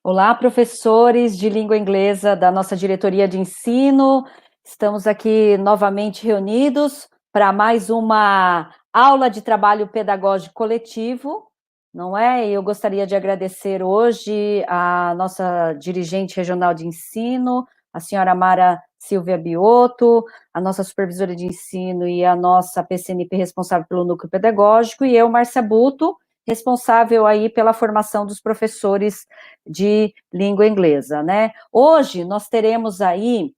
Olá, professores de língua inglesa da nossa diretoria de ensino. Estamos aqui novamente reunidos para mais uma aula de trabalho pedagógico coletivo, não é? Eu gostaria de agradecer hoje a nossa dirigente regional de ensino, a senhora Mara Silvia Biotto, a nossa supervisora de ensino e a nossa PCNP responsável pelo núcleo pedagógico, e eu, Márcia Buto, responsável aí pela formação dos professores de língua inglesa, né? Hoje nós teremos aí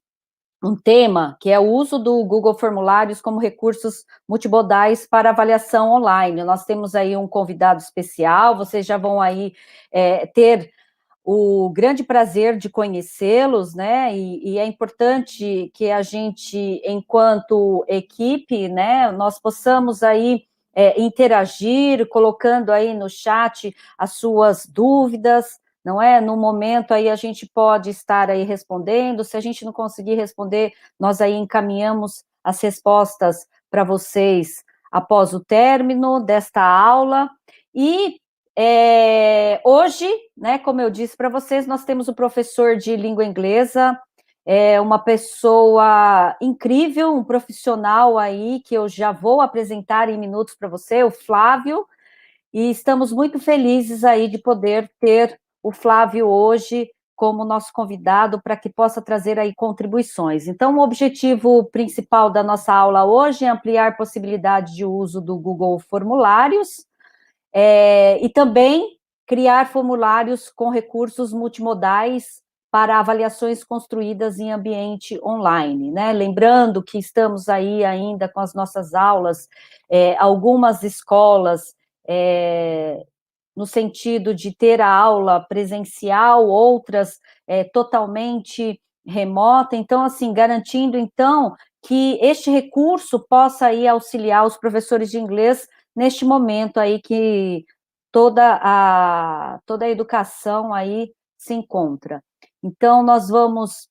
um tema que é o uso do Google Formulários como recursos multimodais para avaliação online. Nós temos aí um convidado especial, vocês já vão aí ter o grande prazer de conhecê-los, né? E é importante que a gente, enquanto equipe, né, nós possamos aí interagir, colocando aí no chat as suas dúvidas, não é? No momento aí a gente pode estar aí respondendo, se a gente não conseguir responder, nós aí encaminhamos as respostas para vocês após o término desta aula. E hoje, né, como eu disse para vocês, nós temos o professor de língua inglesa, uma pessoa incrível, um profissional aí, que eu já vou apresentar em minutos para você, o Flávio, e estamos muito felizes aí de poder ter o Flávio hoje como nosso convidado para que possa trazer aí contribuições. Então, o objetivo principal da nossa aula hoje é ampliar possibilidade de uso do Google Formulários, e também criar formulários com recursos multimodais para avaliações construídas em ambiente online, né? Lembrando que estamos aí ainda com as nossas aulas, algumas escolas, no sentido de ter a aula presencial, outras totalmente remota, então, assim, garantindo, então, que este recurso possa aí auxiliar os professores de inglês neste momento aí que toda a educação aí se encontra. Então, nós vamos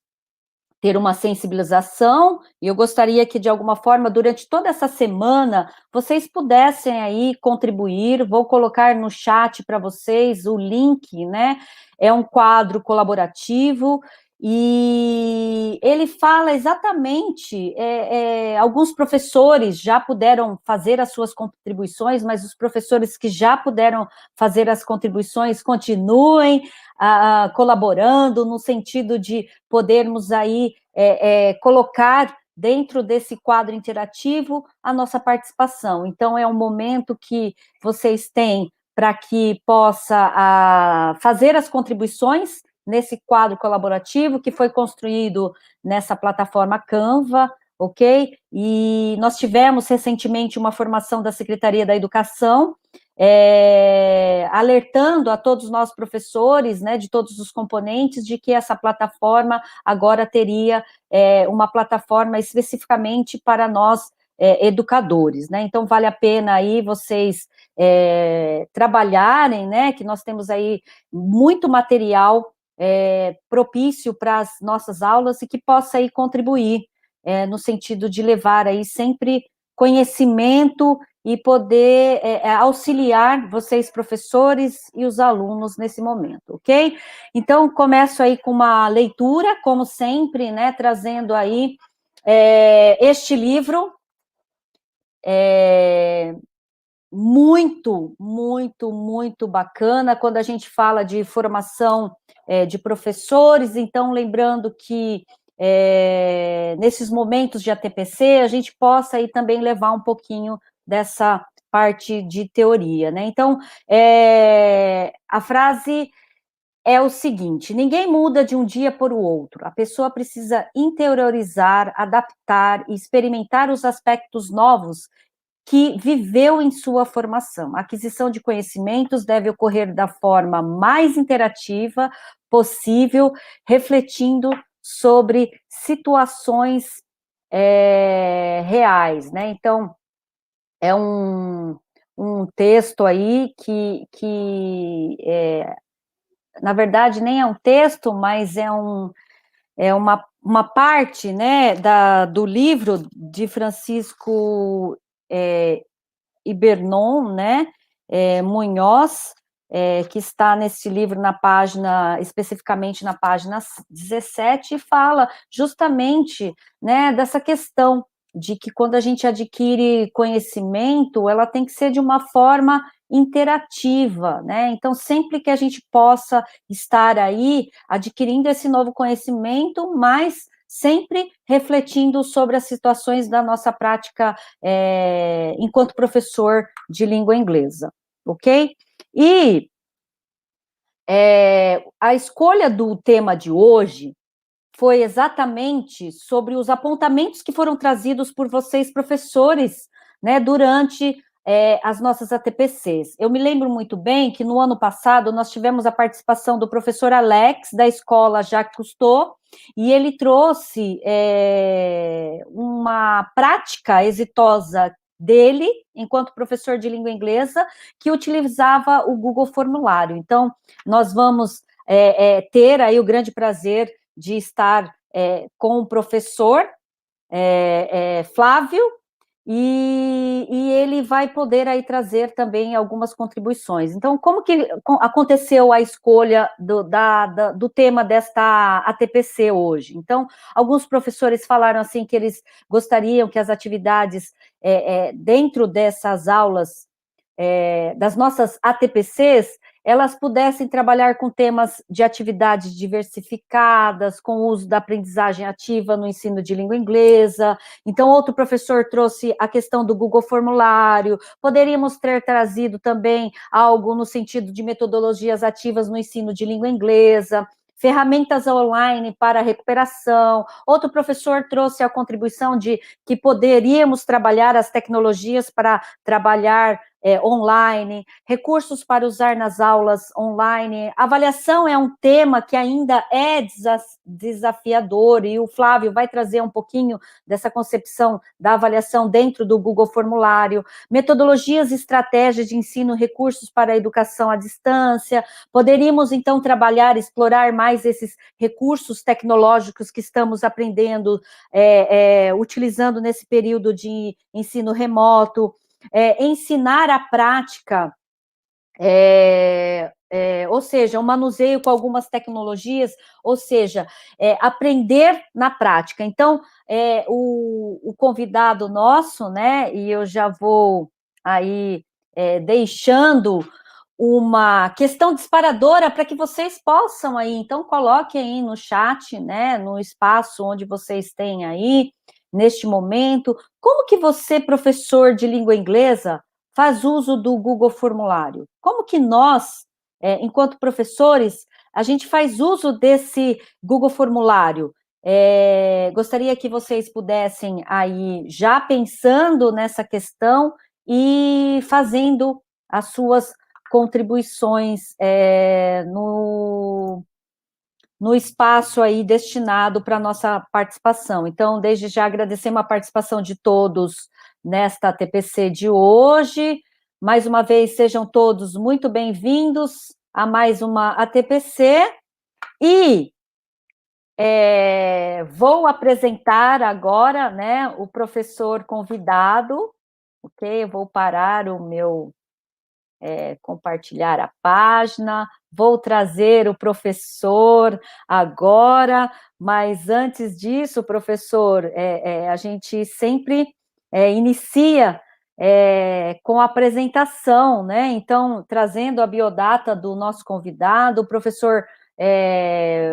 ter uma sensibilização, e eu gostaria que, de alguma forma, durante toda essa semana, vocês pudessem aí contribuir, vou colocar no chat para vocês o link, né, é um quadro colaborativo, e ele fala exatamente, alguns professores já puderam fazer as suas contribuições, mas os professores que já puderam fazer as contribuições continuem colaborando no sentido de podermos aí colocar dentro desse quadro interativo a nossa participação. Então, é um momento que vocês têm para que possa fazer as contribuições nesse quadro colaborativo que foi construído nessa plataforma Canva, ok? E nós tivemos recentemente uma formação da Secretaria da Educação, alertando a todos nós professores, né, de todos os componentes, de que essa plataforma agora teria uma plataforma especificamente para nós educadores, né? Então vale a pena aí vocês trabalharem, né? Que nós temos aí muito material propício para as nossas aulas e que possa aí contribuir no sentido de levar aí sempre conhecimento e poder auxiliar vocês, professores, e os alunos nesse momento, ok? Então, começo aí com uma leitura, como sempre, né, trazendo aí este livro, muito, muito, muito bacana, quando a gente fala de formação de professores, então, lembrando que nesses momentos de ATPC, a gente possa aí também levar um pouquinho dessa parte de teoria, né? Então, a frase é o seguinte: ninguém muda de um dia para o outro, a pessoa precisa interiorizar, adaptar e experimentar os aspectos novos que viveu em sua formação. A aquisição de conhecimentos deve ocorrer da forma mais interativa possível, refletindo sobre situações reais, né? Então, é um texto aí na verdade, nem é um texto, mas é uma parte, né, do livro de Francisco Ibernon, né, Munhoz, que está nesse livro especificamente na página 17, e fala justamente, né, dessa questão de que quando a gente adquire conhecimento, ela tem que ser de uma forma interativa, né? Então, sempre que a gente possa estar aí adquirindo esse novo conhecimento, mas sempre refletindo sobre as situações da nossa prática enquanto professor de língua inglesa, ok? E a escolha do tema de hoje foi exatamente sobre os apontamentos que foram trazidos por vocês, professores, né, durante as nossas ATPCs. Eu me lembro muito bem que no ano passado nós tivemos a participação do professor Alex, da escola Jacques Cousteau, e ele trouxe uma prática exitosa dele, enquanto professor de língua inglesa, que utilizava o Google Formulário. Então, nós vamos ter aí o grande prazer de estar com o professor Flávio, e ele vai poder aí trazer também algumas contribuições. Então, como que aconteceu a escolha do tema desta ATPC hoje? Então, alguns professores falaram assim que eles gostariam que as atividades dentro dessas aulas das nossas ATPCs, elas pudessem trabalhar com temas de atividades diversificadas, com o uso da aprendizagem ativa no ensino de língua inglesa. Então, outro professor trouxe a questão do Google Formulário. Poderíamos ter trazido também algo no sentido de metodologias ativas no ensino de língua inglesa, ferramentas online para recuperação. Outro professor trouxe a contribuição de que poderíamos trabalhar as tecnologias para trabalhar online, recursos para usar nas aulas online. Avaliação é um tema que ainda é desafiador, e o Flávio vai trazer um pouquinho dessa concepção da avaliação dentro do Google Formulário. Metodologias e estratégias de ensino, recursos para a educação à distância. Poderíamos, então, trabalhar, explorar mais esses recursos tecnológicos que estamos aprendendo, utilizando nesse período de ensino remoto. Ensinar a prática, ou seja, o manuseio com algumas tecnologias, ou seja, aprender na prática. Então, o convidado nosso, né, e eu já vou aí deixando uma questão disparadora para que vocês possam aí, então coloquem aí no chat, né, no espaço onde vocês têm aí, neste momento, como que você, professor de língua inglesa, faz uso do Google Formulário? Como que nós, enquanto professores, a gente faz uso desse Google Formulário? Gostaria que vocês pudessem aí, já pensando nessa questão e fazendo as suas contribuições no espaço aí destinado para a nossa participação. Então, desde já agradecemos a participação de todos nesta TPC de hoje. Mais uma vez, sejam todos muito bem-vindos a mais uma ATPC. E vou apresentar agora, né, o professor convidado, ok? Eu vou parar o meu compartilhar a página, vou trazer o professor agora, mas antes disso, professor, a gente sempre inicia com a apresentação, né? Então, trazendo a biodata do nosso convidado, o professor,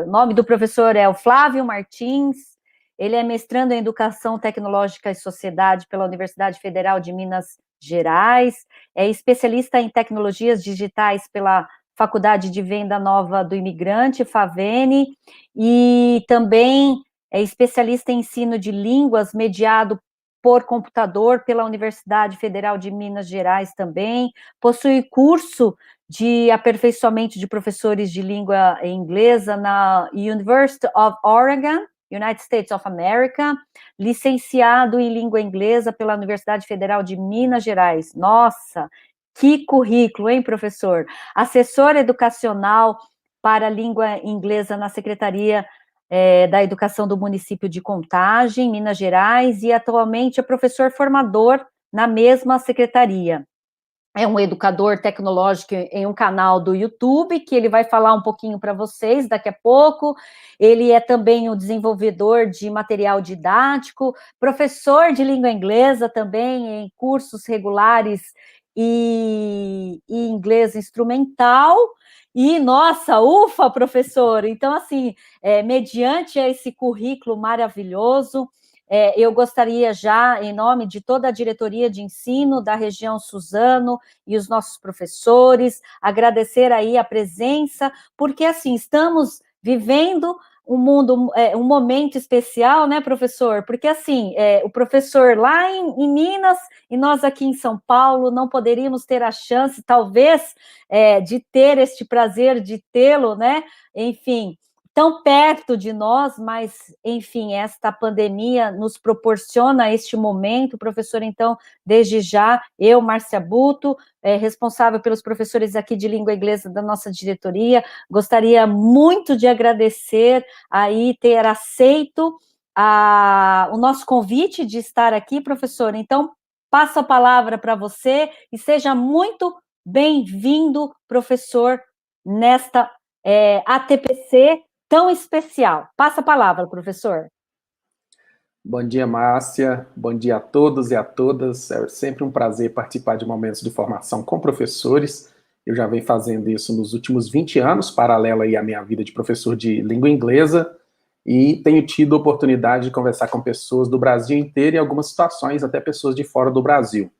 o nome do professor é o Flávio Martins, ele é mestrando em Educação Tecnológica e Sociedade pela Universidade Federal de Minas Gerais, é especialista em tecnologias digitais pela Faculdade de Venda Nova do Imigrante, FAVENE, e também é especialista em ensino de línguas mediado por computador pela Universidade Federal de Minas Gerais também, possui curso de aperfeiçoamento de professores de língua inglesa na University of Oregon, United States of America, licenciado em língua inglesa pela Universidade Federal de Minas Gerais. Nossa, que currículo, hein, professor? Assessor educacional para a língua inglesa na Secretaria da Educação do município de Contagem, Minas Gerais, e atualmente é professor formador na mesma secretaria. é um educador tecnológico em um canal do YouTube, que ele vai falar um pouquinho para vocês daqui a pouco. Ele é também o desenvolvedor de material didático, professor de língua inglesa também em cursos regulares e inglês instrumental. E, nossa, ufa, professor! Então, assim, mediante esse currículo maravilhoso, eu gostaria já, em nome de toda a diretoria de ensino da região Suzano e os nossos professores, agradecer aí a presença, porque assim, estamos vivendo um mundo, um momento especial, né, professor? Porque assim, o professor lá em Minas e nós aqui em São Paulo não poderíamos ter a chance, talvez, de ter este prazer de tê-lo, né? Enfim, tão perto de nós, mas, enfim, esta pandemia nos proporciona este momento, professor, então, desde já, eu, Márcia Buto, responsável pelos professores aqui de língua inglesa da nossa diretoria, gostaria muito de agradecer aí ter aceito o nosso convite de estar aqui, professor, então, passo a palavra para você e seja muito bem-vindo, professor, nesta ATPC tão especial. Passa a palavra, professor. Bom dia, Márcia. Bom dia a todos e a todas. É sempre um prazer participar de momentos de formação com professores. Eu já venho fazendo isso nos últimos 20 anos, paralelo aí à minha vida de professor de língua inglesa, e tenho tido a oportunidade de conversar com pessoas do Brasil inteiro e em algumas situações até pessoas de fora do Brasil.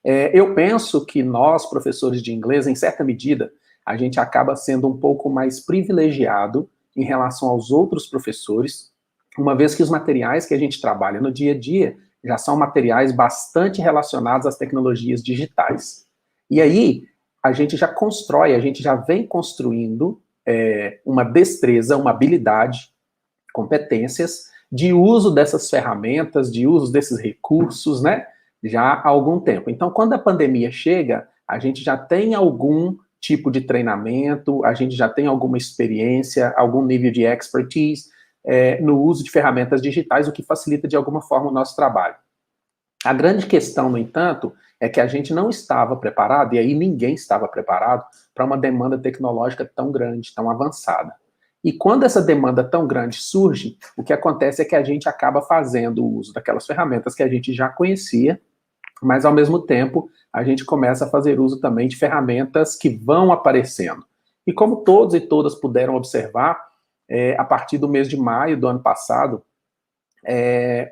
Eu penso que nós, professores de inglês, em certa medida, a gente acaba sendo um pouco mais privilegiado em relação aos outros professores, uma vez que os materiais que a gente trabalha no dia a dia já são materiais bastante relacionados às tecnologias digitais. E aí, a gente já constrói, a gente já vem construindo uma destreza, uma habilidade, competências de uso dessas ferramentas, de uso desses recursos, né? Já há algum tempo. Então, quando a pandemia chega, a gente já tem algum tipo de treinamento, a gente já tem alguma experiência, algum nível de expertise no uso de ferramentas digitais, o que facilita de alguma forma o nosso trabalho. A grande questão, no entanto, é que a gente não estava preparado, e aí ninguém estava preparado, para uma demanda tecnológica tão grande, tão avançada. E quando essa demanda tão grande surge, o que acontece é que a gente acaba fazendo o uso daquelas ferramentas que a gente já conhecia, mas ao mesmo tempo a gente começa a fazer uso também de ferramentas que vão aparecendo. E como todos e todas puderam observar, a partir do mês de maio do ano passado,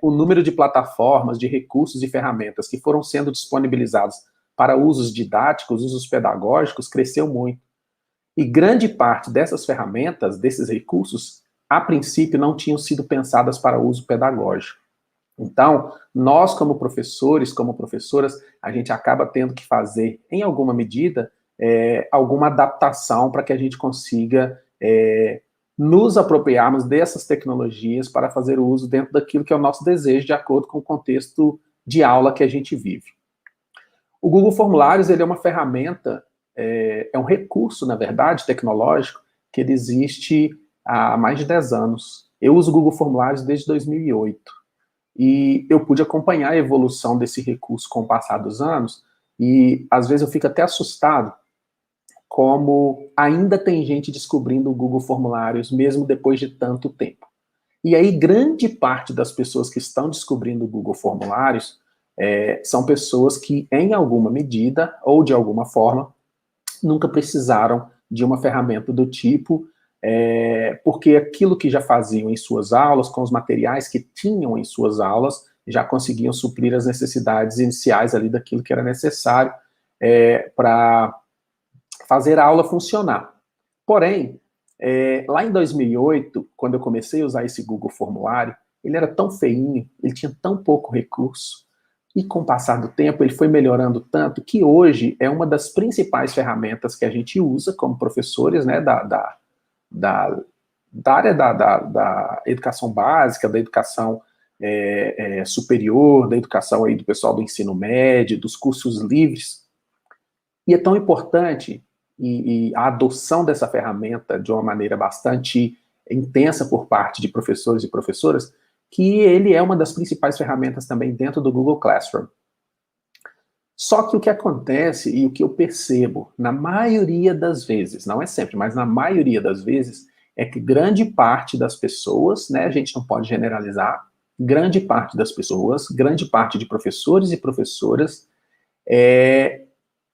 o número de plataformas, de recursos e ferramentas que foram sendo disponibilizados para usos didáticos, usos pedagógicos, cresceu muito. E grande parte dessas ferramentas, desses recursos, a princípio não tinham sido pensadas para uso pedagógico. Então, nós como professores, como professoras, a gente acaba tendo que fazer, em alguma medida, alguma adaptação para que a gente consiga nos apropriarmos dessas tecnologias para fazer o uso dentro daquilo que é o nosso desejo, de acordo com o contexto de aula que a gente vive. O Google Formulários, ele é uma ferramenta, é um recurso, na verdade, tecnológico, que ele existe há mais de 10 anos. Eu uso o Google Formulários desde 2008. E eu pude acompanhar a evolução desse recurso com o passar dos anos, e às vezes eu fico até assustado como ainda tem gente descobrindo o Google Formulários, mesmo depois de tanto tempo. E aí, grande parte das pessoas que estão descobrindo o Google Formulários são pessoas que, em alguma medida, ou de alguma forma, nunca precisaram de uma ferramenta do tipo, porque aquilo que já faziam em suas aulas, com os materiais que tinham em suas aulas, já conseguiam suprir as necessidades iniciais ali daquilo que era necessário para fazer a aula funcionar. Porém, lá em 2008, quando eu comecei a usar esse Google Formulário, ele era tão feinho, ele tinha tão pouco recurso, e com o passar do tempo ele foi melhorando tanto que hoje é uma das principais ferramentas que a gente usa como professores, né, da área da educação básica, da educação superior, da educação aí do pessoal do ensino médio, dos cursos livres. E é tão importante e a adoção dessa ferramenta de uma maneira bastante intensa por parte de professores e professoras, que ele é uma das principais ferramentas também dentro do Google Classroom. Só que o que acontece e o que eu percebo, na maioria das vezes, não é sempre, mas na maioria das vezes, é que grande parte das pessoas, né, a gente não pode generalizar, grande parte das pessoas, grande parte de professores e professoras,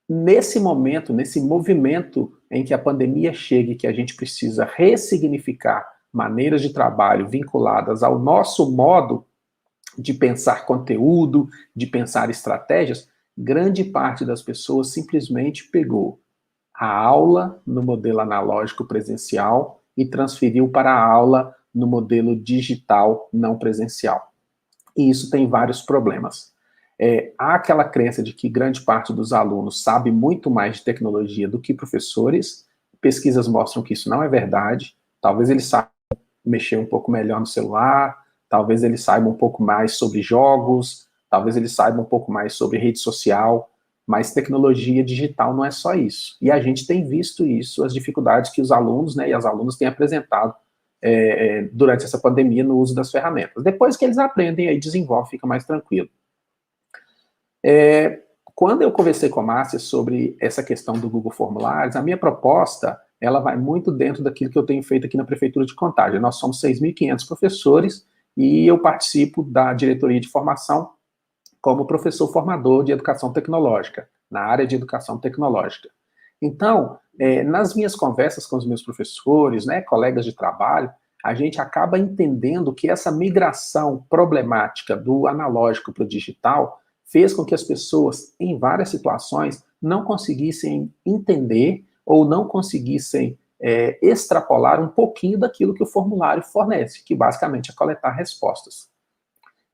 nesse momento, nesse movimento em que a pandemia chega e que a gente precisa ressignificar maneiras de trabalho vinculadas ao nosso modo de pensar conteúdo, de pensar estratégias, grande parte das pessoas simplesmente pegou a aula no modelo analógico presencial e transferiu para a aula no modelo digital não presencial. E isso tem vários problemas. Há aquela crença de que grande parte dos alunos sabe muito mais de tecnologia do que professores. Pesquisas mostram que isso não é verdade. Talvez eles saibam mexer um pouco melhor no celular, talvez eles saibam um pouco mais sobre jogos, talvez eles saibam um pouco mais sobre rede social, mas tecnologia digital não é só isso. E a gente tem visto isso, as dificuldades que os alunos, né, e as alunas têm apresentado durante essa pandemia no uso das ferramentas. Depois que eles aprendem, aí desenvolve, fica mais tranquilo. Quando eu conversei com a Márcia sobre essa questão do Google Formulários, a minha proposta, ela vai muito dentro daquilo que eu tenho feito aqui na Prefeitura de Contagem. Nós somos 6.500 professores e eu participo da diretoria de formação como professor formador de educação tecnológica, na área de educação tecnológica. Então, nas minhas conversas com os meus professores, né, colegas de trabalho, a gente acaba entendendo que essa migração problemática do analógico para o digital fez com que as pessoas, em várias situações, não conseguissem entender ou não conseguissem extrapolar um pouquinho daquilo que o formulário fornece, que basicamente é coletar respostas.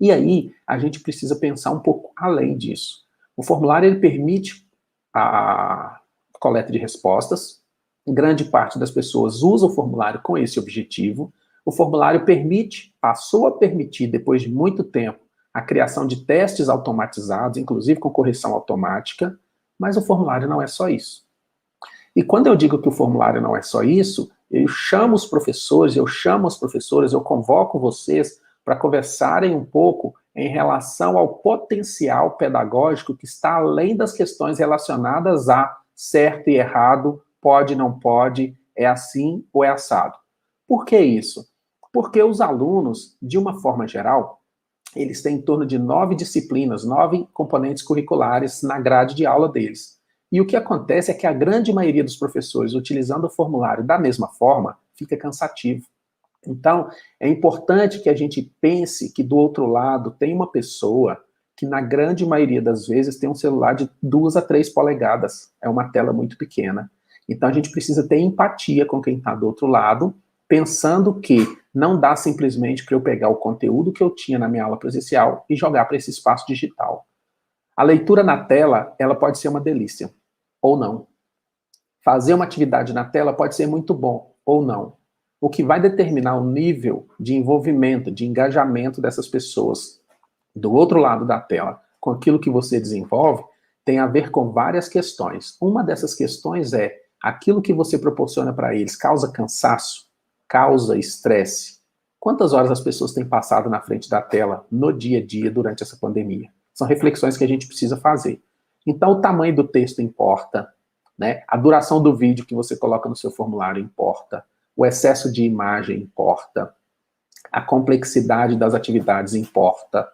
E aí, a gente precisa pensar um pouco além disso. O formulário ele permite a coleta de respostas, grande parte das pessoas usa o formulário com esse objetivo. O formulário passou a permitir, depois de muito tempo, a criação de testes automatizados, inclusive com correção automática, mas o formulário não é só isso. E quando eu digo que o formulário não é só isso, eu chamo os professores, eu chamo as professoras, eu convoco vocês para conversarem um pouco em relação ao potencial pedagógico que está além das questões relacionadas a certo e errado, pode, não pode, é assim ou é assado. Por que isso? Porque os alunos, de uma forma geral, eles têm em torno de 9 disciplinas, 9 componentes curriculares na grade de aula deles. E o que acontece é que a grande maioria dos professores, utilizando o formulário da mesma forma, fica cansativo. Então, é importante que a gente pense que do outro lado tem uma pessoa que, na grande maioria das vezes, tem um celular de 2 a 3 polegadas. É uma tela muito pequena. Então, a gente precisa ter empatia com quem está do outro lado, pensando que não dá simplesmente para eu pegar o conteúdo que eu tinha na minha aula presencial e jogar para esse espaço digital. A leitura na tela, ela pode ser uma delícia, ou não. Fazer uma atividade na tela pode ser muito bom, ou não. O que vai determinar o nível de envolvimento, de engajamento dessas pessoas do outro lado da tela com aquilo que você desenvolve, tem a ver com várias questões. Uma dessas questões é aquilo que você proporciona para eles causa cansaço, causa estresse. Quantas horas as pessoas têm passado na frente da tela no dia a dia durante essa pandemia? São reflexões que a gente precisa fazer. Então, o tamanho do texto importa, né? A duração do vídeo que você coloca no seu formulário importa, o excesso de imagem importa, a complexidade das atividades importa,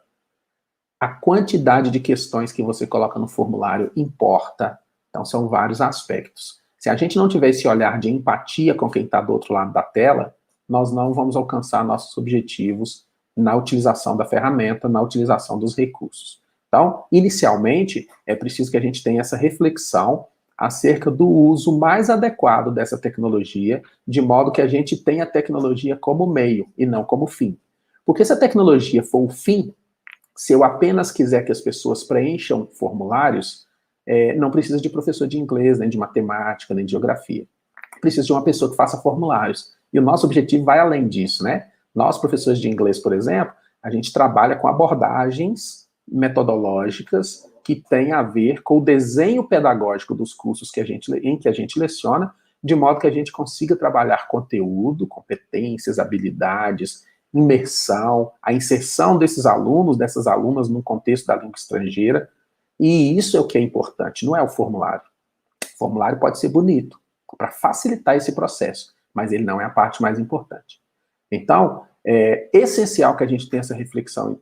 a quantidade de questões que você coloca no formulário importa. Então, são vários aspectos. Se a gente não tiver esse olhar de empatia com quem está do outro lado da tela, nós não vamos alcançar nossos objetivos na utilização da ferramenta, na utilização dos recursos. Então, inicialmente, é preciso que a gente tenha essa reflexão acerca do uso mais adequado dessa tecnologia, de modo que a gente tenha a tecnologia como meio e não como fim. Porque se a tecnologia for o fim, se eu apenas quiser que as pessoas preencham formulários, não precisa de professor de inglês, nem de matemática, nem de geografia. Precisa de uma pessoa que faça formulários. E o nosso objetivo vai além disso, né? Nós, professores de inglês, por exemplo, a gente trabalha com abordagens metodológicas que têm a ver com o desenho pedagógico dos cursos em que a gente leciona, de modo que a gente consiga trabalhar conteúdo, competências, habilidades, imersão, a inserção desses alunos, dessas alunas no contexto da língua estrangeira, E isso é o que é importante, não é o formulário. O formulário pode ser bonito, para facilitar esse processo, mas ele não é a parte mais importante. Então, é essencial que a gente tenha essa reflexão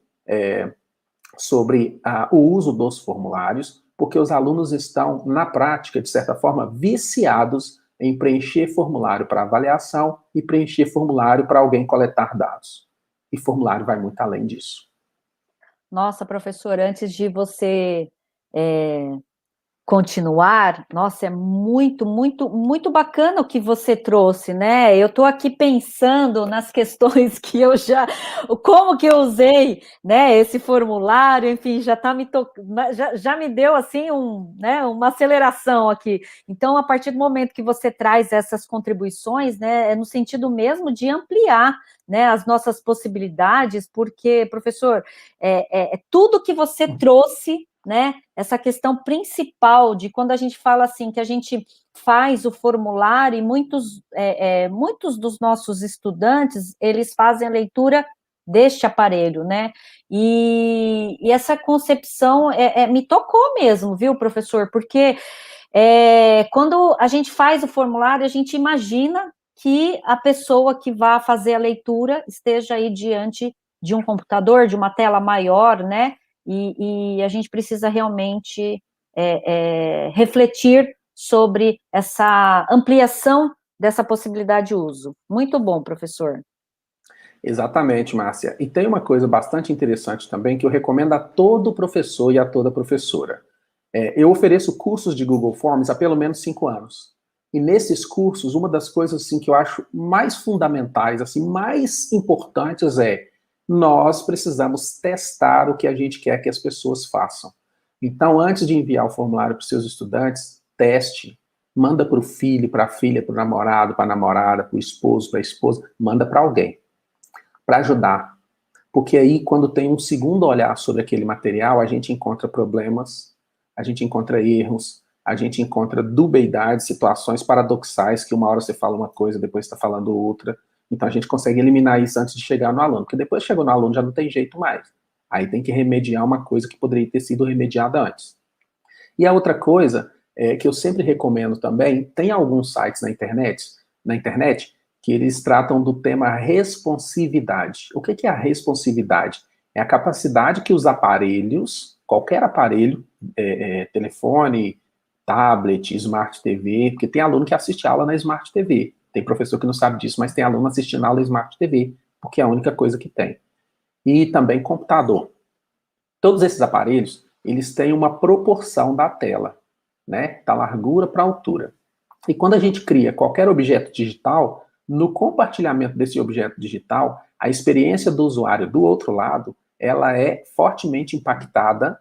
sobre o uso dos formulários, porque os alunos estão, na prática, de certa forma, viciados em preencher formulário para avaliação e preencher formulário para alguém coletar dados. E formulário vai muito além disso. Nossa, professor, antes de você continuar, nossa, é muito, muito, muito bacana o que você trouxe, né? Eu estou aqui pensando nas questões que como que eu usei, né? Esse formulário, enfim, já tá já me deu assim né, uma aceleração aqui. Então, a partir do momento que você traz essas contribuições, né, é no sentido mesmo de ampliar, né, as nossas possibilidades, porque, professor, tudo que você trouxe, né, essa questão principal de quando a gente fala assim, que a gente faz o formulário e muitos dos nossos estudantes, eles fazem a leitura deste aparelho, né, e essa concepção me tocou mesmo, viu, professor, porque quando a gente faz o formulário, a gente imagina que a pessoa que vai fazer a leitura esteja aí diante de um computador, de uma tela maior, né, e a gente precisa realmente refletir sobre essa ampliação dessa possibilidade de uso. Muito bom, professor. Exatamente, Márcia. E tem uma coisa bastante interessante também que eu recomendo a todo professor e a toda professora. Eu ofereço cursos de Google Forms há pelo menos 5 anos. E nesses cursos, uma das coisas assim, que eu acho mais fundamentais, assim, mais importantes nós precisamos testar o que a gente quer que as pessoas façam. Então, antes de enviar o formulário para os seus estudantes, teste. Manda para o filho, para a filha, para o namorado, para a namorada, para o esposo, para a esposa, manda para alguém, para ajudar. Porque aí, quando tem um segundo olhar sobre aquele material, a gente encontra problemas, a gente encontra erros, a gente encontra dubeidades, situações paradoxais, que uma hora você fala uma coisa, depois está falando outra. Então a gente consegue eliminar isso antes de chegar no aluno, porque depois que chegou no aluno já não tem jeito mais. Aí tem que remediar uma coisa que poderia ter sido remediada antes. E a outra coisa que eu sempre recomendo também, tem alguns sites na internet que eles tratam do tema responsividade. O que é a responsividade? É a capacidade que os aparelhos, qualquer aparelho, telefone, tablet, Smart TV, porque tem aluno que assiste aula na Smart TV. Tem professor que não sabe disso, mas tem aluno assistindo aula na Smart TV, porque é a única coisa que tem. E também computador. Todos esses aparelhos, eles têm uma proporção da tela, né? Da largura para a altura. E quando a gente cria qualquer objeto digital, no compartilhamento desse objeto digital, a experiência do usuário do outro lado, ela é fortemente impactada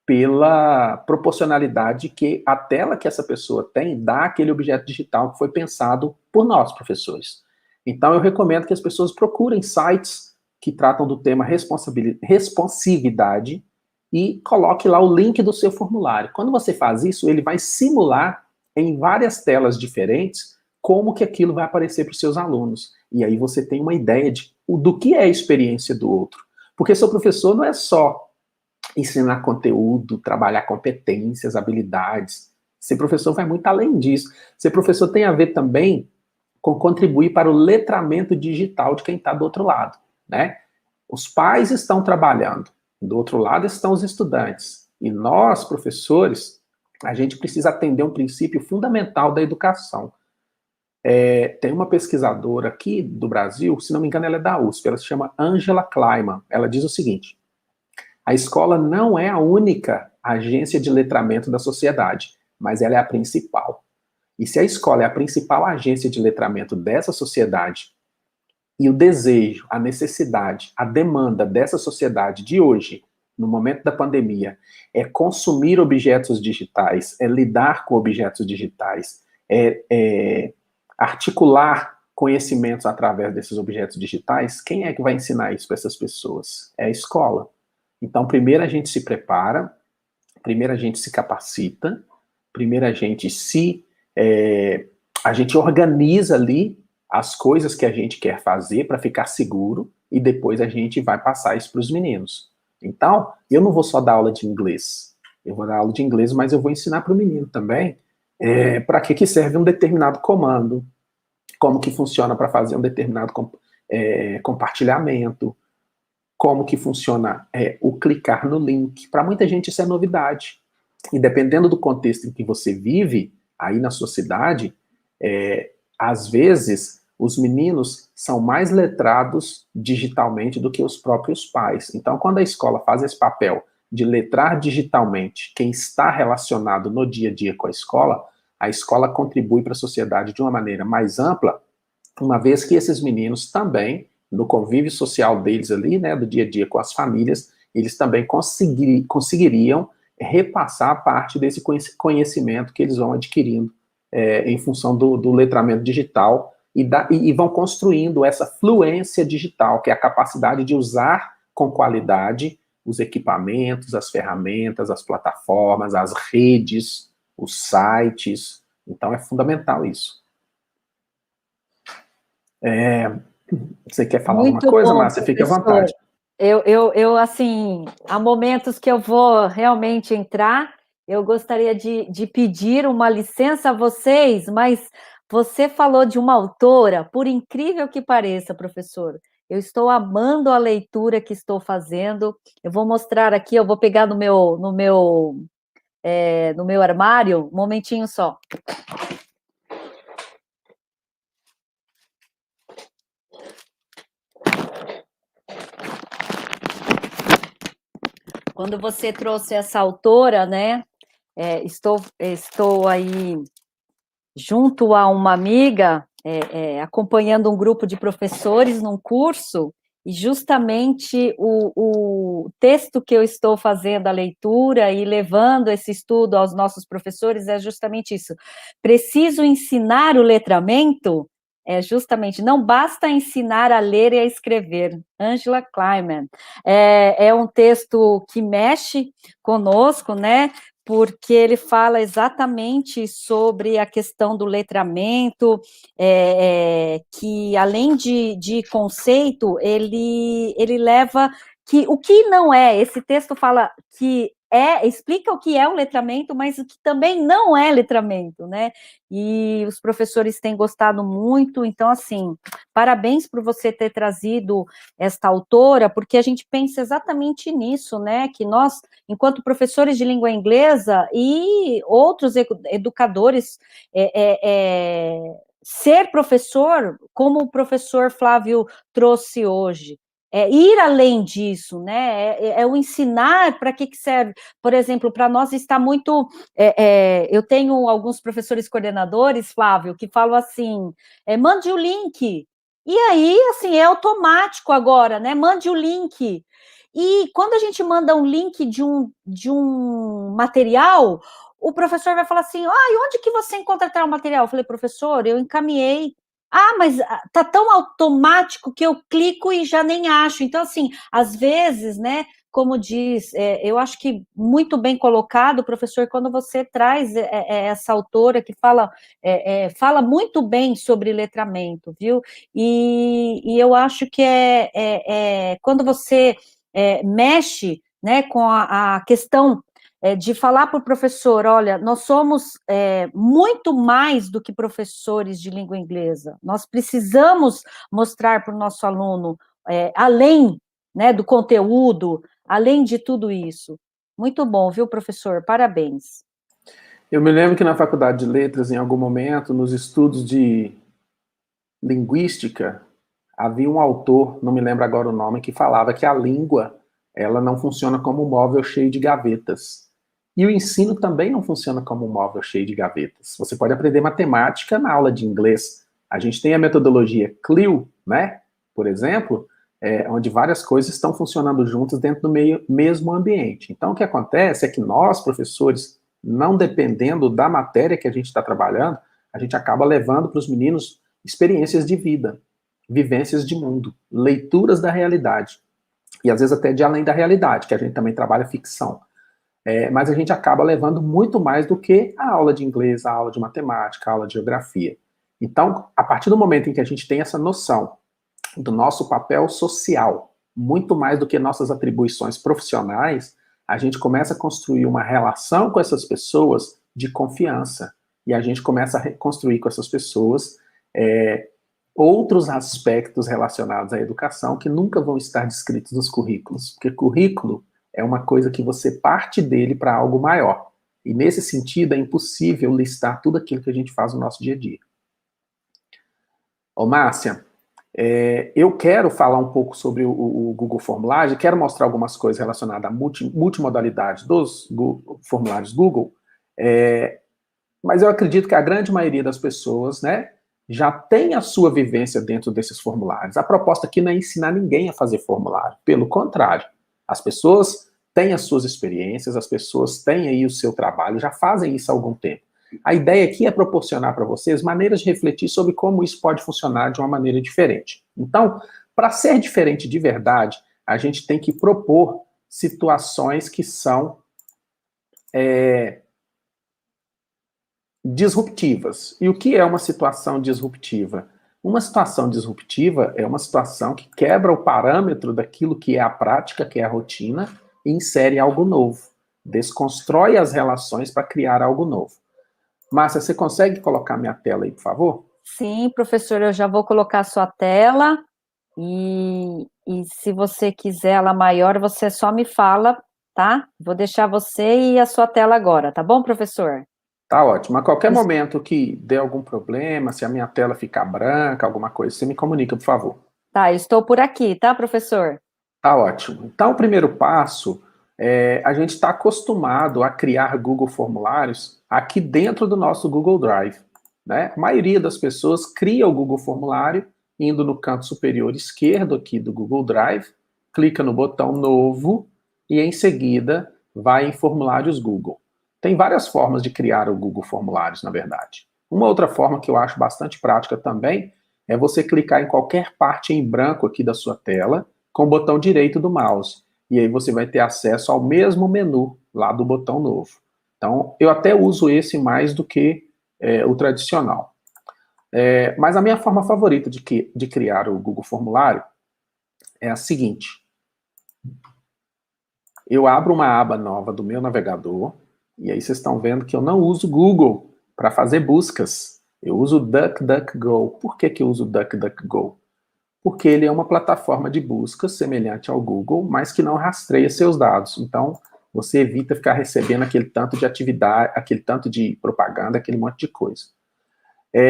pela proporcionalidade que a tela que essa pessoa tem dá àquele objeto digital que foi pensado por nós, professores. Então, eu recomendo que as pessoas procurem sites que tratam do tema responsividade e coloque lá o link do seu formulário. Quando você faz isso, ele vai simular em várias telas diferentes como que aquilo vai aparecer para os seus alunos. E aí você tem uma ideia do que é a experiência do outro. Porque seu professor não é só ensinar conteúdo, trabalhar competências, habilidades. Ser professor vai muito além disso. Ser professor tem a ver também com contribuir para o letramento digital de quem está do outro lado, né? Os pais estão trabalhando, do outro lado estão os estudantes. E nós, professores, a gente precisa atender um princípio fundamental da educação. Tem uma pesquisadora aqui do Brasil, se não me engano ela é da USP, ela se chama Angela Kleiman. Ela diz o seguinte: a escola não é a única agência de letramento da sociedade, mas ela é a principal. E se a escola é a principal agência de letramento dessa sociedade, e o desejo, a necessidade, a demanda dessa sociedade de hoje, no momento da pandemia, é consumir objetos digitais, é lidar com objetos digitais, é articular conhecimentos através desses objetos digitais, quem é que vai ensinar isso para essas pessoas? É a escola. Então, primeiro a gente se prepara, primeiro a gente se capacita, primeiro a gente organiza ali as coisas que a gente quer fazer para ficar seguro e depois a gente vai passar isso para os meninos. Então, eu não vou só dar aula de inglês, Eu vou dar aula de inglês, mas eu vou ensinar para o menino também para que serve um determinado comando, como que funciona para fazer um determinado compartilhamento, como que funciona o clicar no link. Para muita gente isso é novidade. E dependendo do contexto em que você vive, aí na sua cidade, às vezes os meninos são mais letrados digitalmente do que os próprios pais. Então, quando a escola faz esse papel de letrar digitalmente quem está relacionado no dia a dia com a escola contribui para a sociedade de uma maneira mais ampla, uma vez que esses meninos também, no convívio social deles ali, né, do dia a dia com as famílias, eles também conseguiriam repassar parte desse conhecimento que eles vão adquirindo em função do letramento digital e vão construindo essa fluência digital, que é a capacidade de usar com qualidade os equipamentos, as ferramentas, as plataformas, as redes, os sites. Então é fundamental isso. Você quer falar alguma Muito coisa, bom, Márcia? Fique à vontade. Assim, há momentos que eu vou realmente entrar, eu gostaria de pedir uma licença a vocês, mas você falou de uma autora, por incrível que pareça, professor, eu estou amando a leitura que estou fazendo, eu vou mostrar aqui, eu vou pegar no meu armário, um momentinho só. Quando você trouxe essa autora, né, estou aí junto a uma amiga, acompanhando um grupo de professores num curso, e justamente o texto que eu estou fazendo a leitura e levando esse estudo aos nossos professores é justamente isso. Preciso ensinar o letramento? É justamente, não basta ensinar a ler e a escrever. Angela Kleiman. É um texto que mexe conosco, né? Porque ele fala exatamente sobre a questão do letramento, que além de conceito, ele leva que o que não é, esse texto fala que explica o que é o letramento, mas o que também não é letramento, né? E os professores têm gostado muito, então, assim, parabéns por você ter trazido esta autora, porque a gente pensa exatamente nisso, né? Que nós, enquanto professores de língua inglesa e outros educadores, ser professor, como o professor Flávio trouxe hoje, ir além disso, né? O ensinar para que serve. Por exemplo, para nós está muito. Eu tenho alguns professores coordenadores, Flávio, que falam assim: mande o link. E aí, assim, é automático agora, né? Mande o link. E quando a gente manda um link de um material, o professor vai falar assim: e onde que você encontra tal material? Eu falei, professor, eu encaminhei. Mas tá tão automático que eu clico e já nem acho. Então, assim, às vezes, né, como diz, eu acho que muito bem colocado, professor, quando você traz essa autora que fala muito bem sobre letramento, viu? E eu acho que quando você mexe, né, com a questão de falar para o professor, olha, nós somos muito mais do que professores de língua inglesa, nós precisamos mostrar para o nosso aluno, além, né, do conteúdo, além de tudo isso. Muito bom, viu, professor? Parabéns. Eu me lembro que na faculdade de letras, em algum momento, nos estudos de linguística, havia um autor, não me lembro agora o nome, que falava que a língua, ela não funciona como um móvel cheio de gavetas. E o ensino também não funciona como um móvel cheio de gavetas. Você pode aprender matemática na aula de inglês. A gente tem a metodologia CLIL, né? Por exemplo, onde várias coisas estão funcionando juntas dentro do mesmo ambiente. Então, o que acontece é que nós, professores, não dependendo da matéria que a gente está trabalhando, a gente acaba levando para os meninos experiências de vida, vivências de mundo, leituras da realidade. E às vezes até de além da realidade, que a gente também trabalha ficção. Mas a gente acaba levando muito mais do que a aula de inglês, a aula de matemática, a aula de geografia. Então, a partir do momento em que a gente tem essa noção do nosso papel social, muito mais do que nossas atribuições profissionais, a gente começa a construir uma relação com essas pessoas de confiança. E a gente começa a construir com essas pessoas outros aspectos relacionados à educação que nunca vão estar descritos nos currículos. Porque currículo é uma coisa que você parte dele para algo maior. E nesse sentido, é impossível listar tudo aquilo que a gente faz no nosso dia a dia. Ô, Márcia, eu quero falar um pouco sobre o Google Formulário, quero mostrar algumas coisas relacionadas à multimodalidade dos formulários Google, mas eu acredito que a grande maioria das pessoas, né, já tem a sua vivência dentro desses formulários. A proposta aqui não é ensinar ninguém a fazer formulário, pelo contrário, as pessoas têm as suas experiências, as pessoas têm aí o seu trabalho, já fazem isso há algum tempo. A ideia aqui é proporcionar para vocês maneiras de refletir sobre como isso pode funcionar de uma maneira diferente. Então, para ser diferente de verdade, a gente tem que propor situações que são disruptivas. E o que é uma situação disruptiva? Uma situação disruptiva é uma situação que quebra o parâmetro daquilo que é a prática, que é a rotina, e insere algo novo. Desconstrói as relações para criar algo novo. Márcia, você consegue colocar minha tela aí, por favor? Sim, professor, eu já vou colocar a sua tela, e se você quiser ela maior, você só me fala, tá? Vou deixar você e a sua tela agora, tá bom, professor? Tá ótimo. A qualquer momento que dê algum problema, se a minha tela ficar branca, alguma coisa, você me comunica, por favor. Tá, eu estou por aqui, tá, professor? Tá ótimo. Então, o primeiro passo a gente está acostumado a criar Google Formulários aqui dentro do nosso Google Drive, né? A maioria das pessoas cria o Google Formulário indo no canto superior esquerdo aqui do Google Drive, clica no botão Novo e, em seguida, vai em Formulários Google. Tem várias formas de criar o Google Formulários, na verdade. Uma outra forma que eu acho bastante prática também é você clicar em qualquer parte em branco aqui da sua tela com o botão direito do mouse. E aí você vai ter acesso ao mesmo menu lá do botão novo. Então, eu até uso esse mais do que o tradicional. Mas a minha forma favorita de criar o Google Formulário é a seguinte. Eu abro uma aba nova do meu navegador, e aí vocês estão vendo que eu não uso Google para fazer buscas. Eu uso o DuckDuckGo. Por que eu uso o DuckDuckGo? Porque ele é uma plataforma de busca semelhante ao Google, mas que não rastreia seus dados. Então, você evita ficar recebendo aquele tanto de atividade, aquele tanto de propaganda, aquele monte de coisa.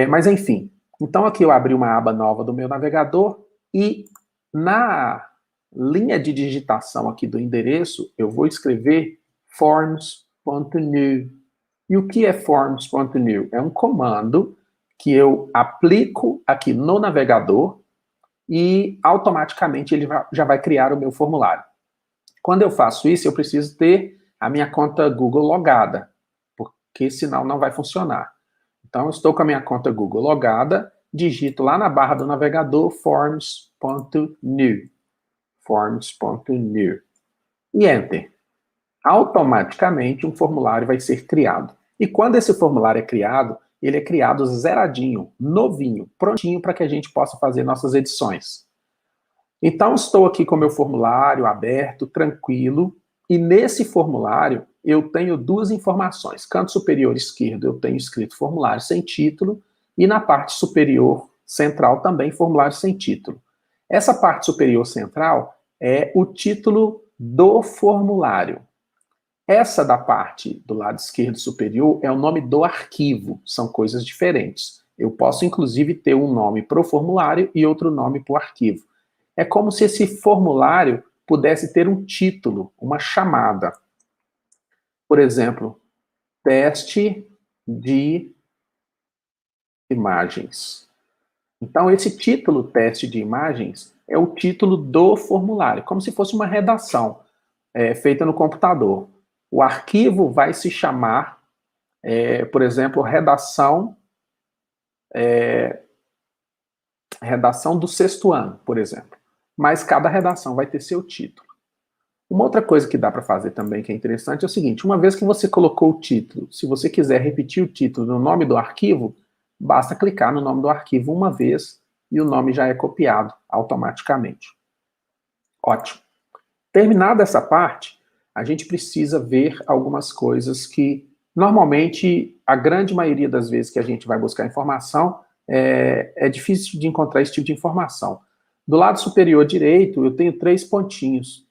Mas, enfim. Então, aqui eu abri uma aba nova do meu navegador e na linha de digitação aqui do endereço, eu vou escrever forms.new. E o que é forms.new? É um comando que eu aplico aqui no navegador e automaticamente ele já vai criar o meu formulário. Quando eu faço isso, eu preciso ter a minha conta Google logada, porque senão não vai funcionar. Então, eu estou com a minha conta Google logada, digito lá na barra do navegador forms.new. Forms.new. E Enter. Automaticamente, um formulário vai ser criado. E quando esse formulário é criado, ele é criado zeradinho, novinho, prontinho para que a gente possa fazer nossas edições. Então, estou aqui com o meu formulário aberto, tranquilo, e nesse formulário eu tenho duas informações. Canto superior esquerdo eu tenho escrito formulário sem título, e na parte superior central também formulário sem título. Essa parte superior central é o título do formulário. Essa da parte do lado esquerdo superior é o nome do arquivo, são coisas diferentes. Eu posso, inclusive, ter um nome para o formulário e outro nome para o arquivo. É como se esse formulário pudesse ter um título, uma chamada. Por exemplo, teste de imagens. Então, esse título, teste de imagens, é o título do formulário, como se fosse uma redação feita no computador. O arquivo vai se chamar, por exemplo, redação do sexto ano, por exemplo. Mas cada redação vai ter seu título. Uma outra coisa que dá para fazer também, que é interessante, é o seguinte: uma vez que você colocou o título, se você quiser repetir o título no nome do arquivo, basta clicar no nome do arquivo uma vez e o nome já é copiado automaticamente. Ótimo. Terminada essa parte, a gente precisa ver algumas coisas que, normalmente, a grande maioria das vezes que a gente vai buscar informação, é difícil de encontrar esse tipo de informação. Do lado superior direito, eu tenho 3 pontinhos.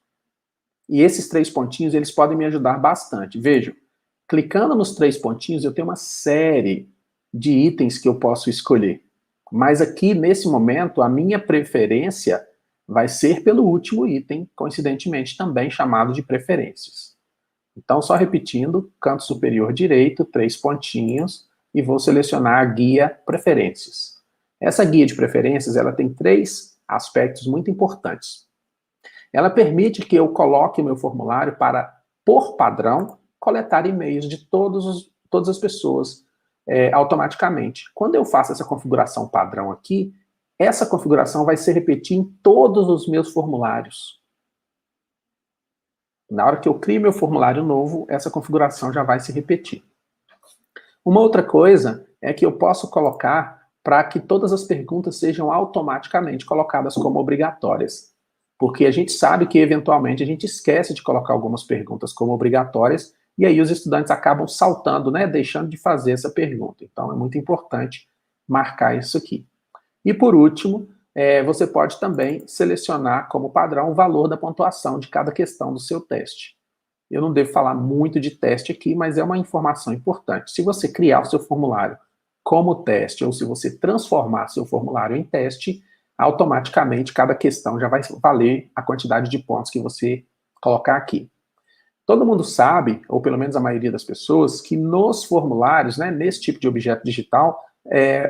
E esses 3 pontinhos, eles podem me ajudar bastante. Vejam, clicando nos 3 pontinhos, eu tenho uma série de itens que eu posso escolher. Mas aqui, nesse momento, a minha preferência vai ser pelo último item, coincidentemente também chamado de preferências. Então, só repetindo, canto superior direito, 3 pontinhos, e vou selecionar a guia preferências. Essa guia de preferências, ela tem 3 aspectos muito importantes. Ela permite que eu coloque o meu formulário para, por padrão, coletar e-mails de todas as pessoas automaticamente. Quando eu faço essa configuração padrão aqui, essa configuração vai se repetir em todos os meus formulários. Na hora que eu crio meu formulário novo, essa configuração já vai se repetir. Uma outra coisa é que eu posso colocar para que todas as perguntas sejam automaticamente colocadas como obrigatórias. Porque a gente sabe que, eventualmente, a gente esquece de colocar algumas perguntas como obrigatórias, e aí os estudantes acabam saltando, né, deixando de fazer essa pergunta. Então, é muito importante marcar isso aqui. E, por último, você pode também selecionar como padrão o valor da pontuação de cada questão do seu teste. Eu não devo falar muito de teste aqui, mas é uma informação importante. Se você criar o seu formulário como teste, ou se você transformar seu formulário em teste, automaticamente cada questão já vai valer a quantidade de pontos que você colocar aqui. Todo mundo sabe, ou pelo menos a maioria das pessoas, que nos formulários, né, nesse tipo de objeto digital,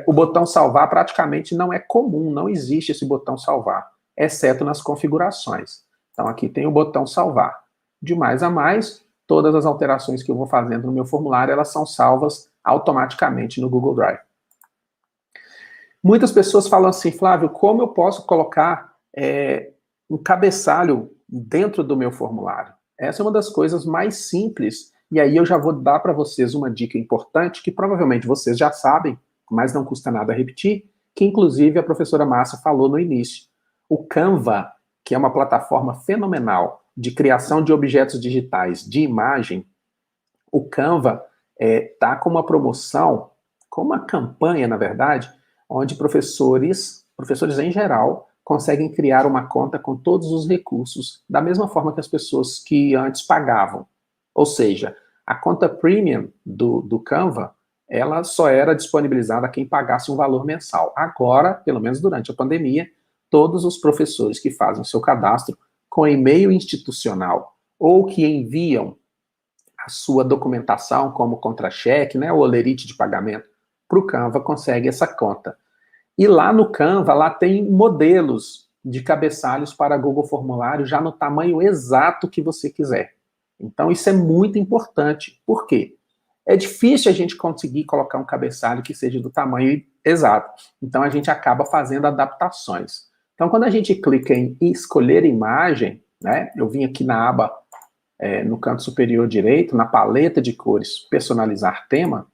o botão salvar praticamente não é comum, não existe esse botão salvar, exceto nas configurações. Então aqui tem o botão salvar. De mais a mais, todas as alterações que eu vou fazendo no meu formulário, elas são salvas automaticamente no Google Drive. Muitas pessoas falam assim, Flávio, como eu posso colocar um cabeçalho dentro do meu formulário? Essa é uma das coisas mais simples, e aí eu já vou dar para vocês uma dica importante, que provavelmente vocês já sabem, mas não custa nada repetir, que inclusive a professora Márcia falou no início. O Canva, que é uma plataforma fenomenal de criação de objetos digitais de imagem, o Canva está com uma promoção, com uma campanha, na verdade, onde professores em geral, conseguem criar uma conta com todos os recursos, da mesma forma que as pessoas que antes pagavam. Ou seja, a conta premium do Canva, ela só era disponibilizada a quem pagasse um valor mensal. Agora, pelo menos durante a pandemia, todos os professores que fazem o seu cadastro com e-mail institucional ou que enviam a sua documentação, como contra-cheque, né, ou olerite de pagamento, para o Canva, consegue essa conta. E lá no Canva, lá tem modelos de cabeçalhos para Google Formulário, já no tamanho exato que você quiser. Então, isso é muito importante. Por quê? É difícil a gente conseguir colocar um cabeçalho que seja do tamanho exato. Então, a gente acaba fazendo adaptações. Então, quando a gente clica em escolher imagem, né, eu vim aqui na aba, no canto superior direito, na paleta de cores, personalizar tema,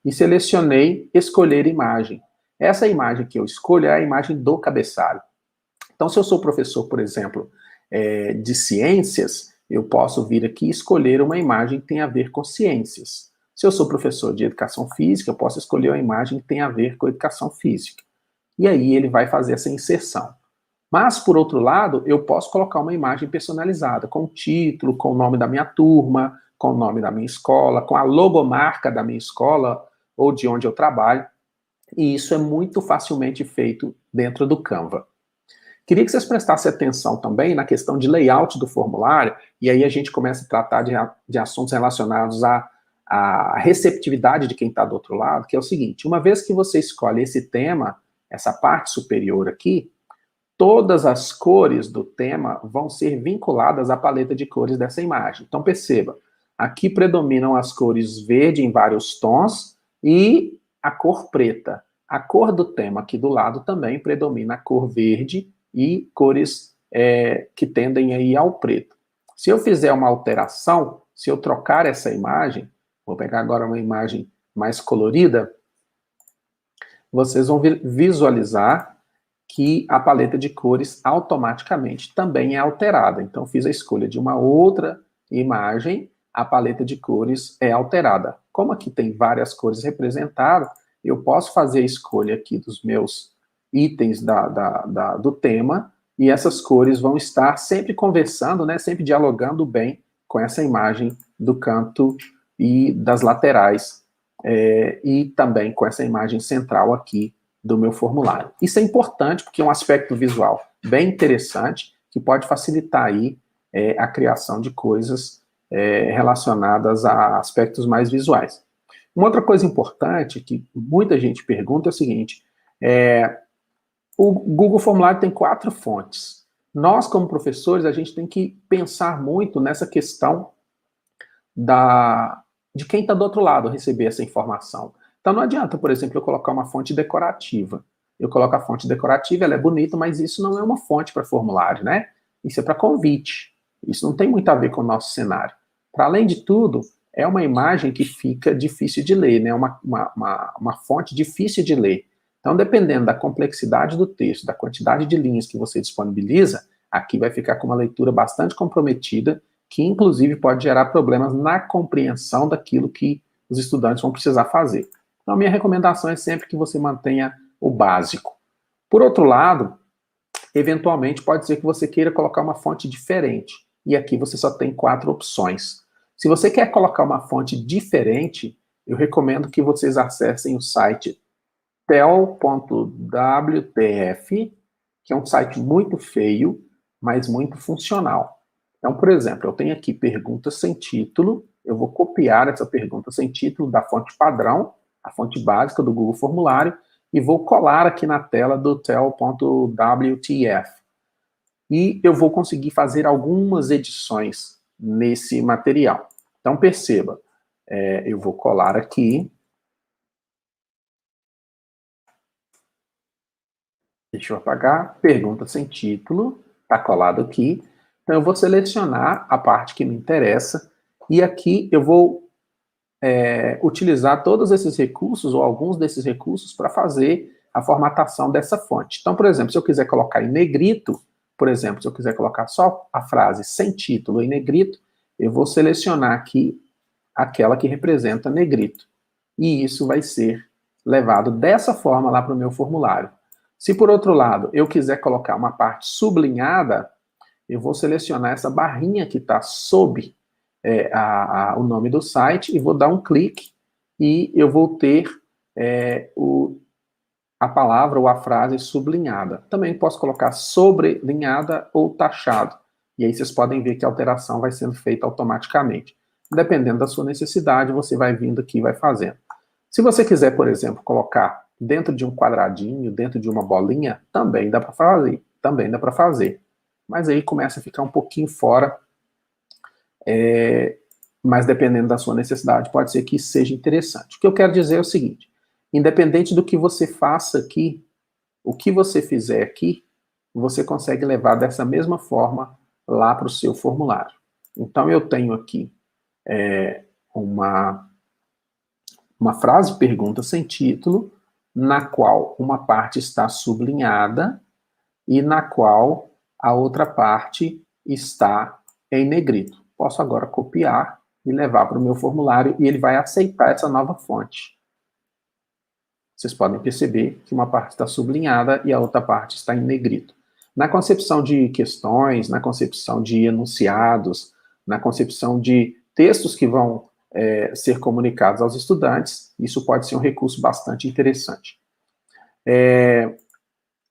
e selecionei escolher imagem. Essa imagem que eu escolho é a imagem do cabeçalho. Então, se eu sou professor, por exemplo, de ciências, eu posso vir aqui e escolher uma imagem que tem a ver com ciências. Se eu sou professor de educação física, eu posso escolher uma imagem que tem a ver com educação física. E aí ele vai fazer essa inserção. Mas, por outro lado, eu posso colocar uma imagem personalizada, com o título, com o nome da minha turma, com o nome da minha escola, com a logomarca da minha escola ou de onde eu trabalho. E isso é muito facilmente feito dentro do Canva. Queria que vocês prestassem atenção também na questão de layout do formulário, e aí a gente começa a tratar de assuntos relacionados à receptividade de quem está do outro lado, que é o seguinte, uma vez que você escolhe esse tema, essa parte superior aqui, todas as cores do tema vão ser vinculadas à paleta de cores dessa imagem. Então perceba, aqui predominam as cores verde em vários tons e a cor preta. A cor do tema aqui do lado também predomina a cor verde e cores que tendem a ir ao preto. Se eu fizer uma alteração, se eu trocar essa imagem, vou pegar agora uma imagem mais colorida, vocês vão visualizar que a paleta de cores automaticamente também é alterada. Então, fiz a escolha de uma outra imagem, a paleta de cores é alterada. Como aqui tem várias cores representadas, eu posso fazer a escolha aqui dos meus itens do tema, e essas cores vão estar sempre conversando, né, sempre dialogando bem com essa imagem do canto e das laterais, e também com essa imagem central aqui do meu formulário. Isso é importante porque é um aspecto visual bem interessante, que pode facilitar aí a criação de coisas relacionadas a aspectos mais visuais. Uma outra coisa importante que muita gente pergunta é o seguinte, o Google Formulário tem 4 fontes. Nós, como professores, a gente tem que pensar muito nessa questão de quem está do outro lado receber essa informação. Então não adianta, por exemplo, eu colocar uma fonte decorativa. Eu coloco a fonte decorativa, ela é bonita, mas isso não é uma fonte para formulário, né? Isso é para convite. Isso não tem muito a ver com o nosso cenário. Para além de tudo, é uma imagem que fica difícil de ler, né? Uma fonte difícil de ler. Então, dependendo da complexidade do texto, da quantidade de linhas que você disponibiliza, aqui vai ficar com uma leitura bastante comprometida, que inclusive pode gerar problemas na compreensão daquilo que os estudantes vão precisar fazer. Então, a minha recomendação é sempre que você mantenha o básico. Por outro lado, eventualmente pode ser que você queira colocar uma fonte diferente, e aqui você só tem 4 opções. Se você quer colocar uma fonte diferente, eu recomendo que vocês acessem o site tel.wtf, que é um site muito feio, mas muito funcional. Então, por exemplo, eu tenho aqui perguntas sem título, eu vou copiar essa pergunta sem título da fonte padrão, a fonte básica do Google Formulário, e vou colar aqui na tela do tel.wtf. E eu vou conseguir fazer algumas edições nesse material. Então, perceba, eu vou colar aqui. Deixa eu apagar, pergunta sem título, está colado aqui. Então, eu vou selecionar a parte que me interessa, e aqui eu vou utilizar todos esses recursos, ou alguns desses recursos, para fazer a formatação dessa fonte. Então, por exemplo, se eu quiser colocar em negrito, por exemplo, se eu quiser colocar só a frase sem título em negrito, eu vou selecionar aqui aquela que representa negrito. E isso vai ser levado dessa forma lá para o meu formulário. Se, por outro lado, eu quiser colocar uma parte sublinhada, eu vou selecionar essa barrinha que está sob o nome do site e vou dar um clique e eu vou ter a palavra ou a frase sublinhada. Também posso colocar sobrelinhada ou taxado. E aí vocês podem ver que a alteração vai sendo feita automaticamente. Dependendo da sua necessidade, você vai vindo aqui e vai fazendo. Se você quiser, por exemplo, colocar dentro de um quadradinho, dentro de uma bolinha, também dá para fazer. Também dá para fazer. Mas aí começa a ficar um pouquinho fora. Mas dependendo da sua necessidade, pode ser que isso seja interessante. O que eu quero dizer é o seguinte, independente do que você faça aqui, o que você fizer aqui, você consegue levar dessa mesma forma lá para o seu formulário. Então, eu tenho aqui uma frase pergunta sem título, na qual uma parte está sublinhada e na qual a outra parte está em negrito. Posso agora copiar e levar para o meu formulário e ele vai aceitar essa nova fonte. Vocês podem perceber que uma parte está sublinhada e a outra parte está em negrito. Na concepção de questões, na concepção de enunciados, na concepção de textos que vão ser comunicados aos estudantes, isso pode ser um recurso bastante interessante.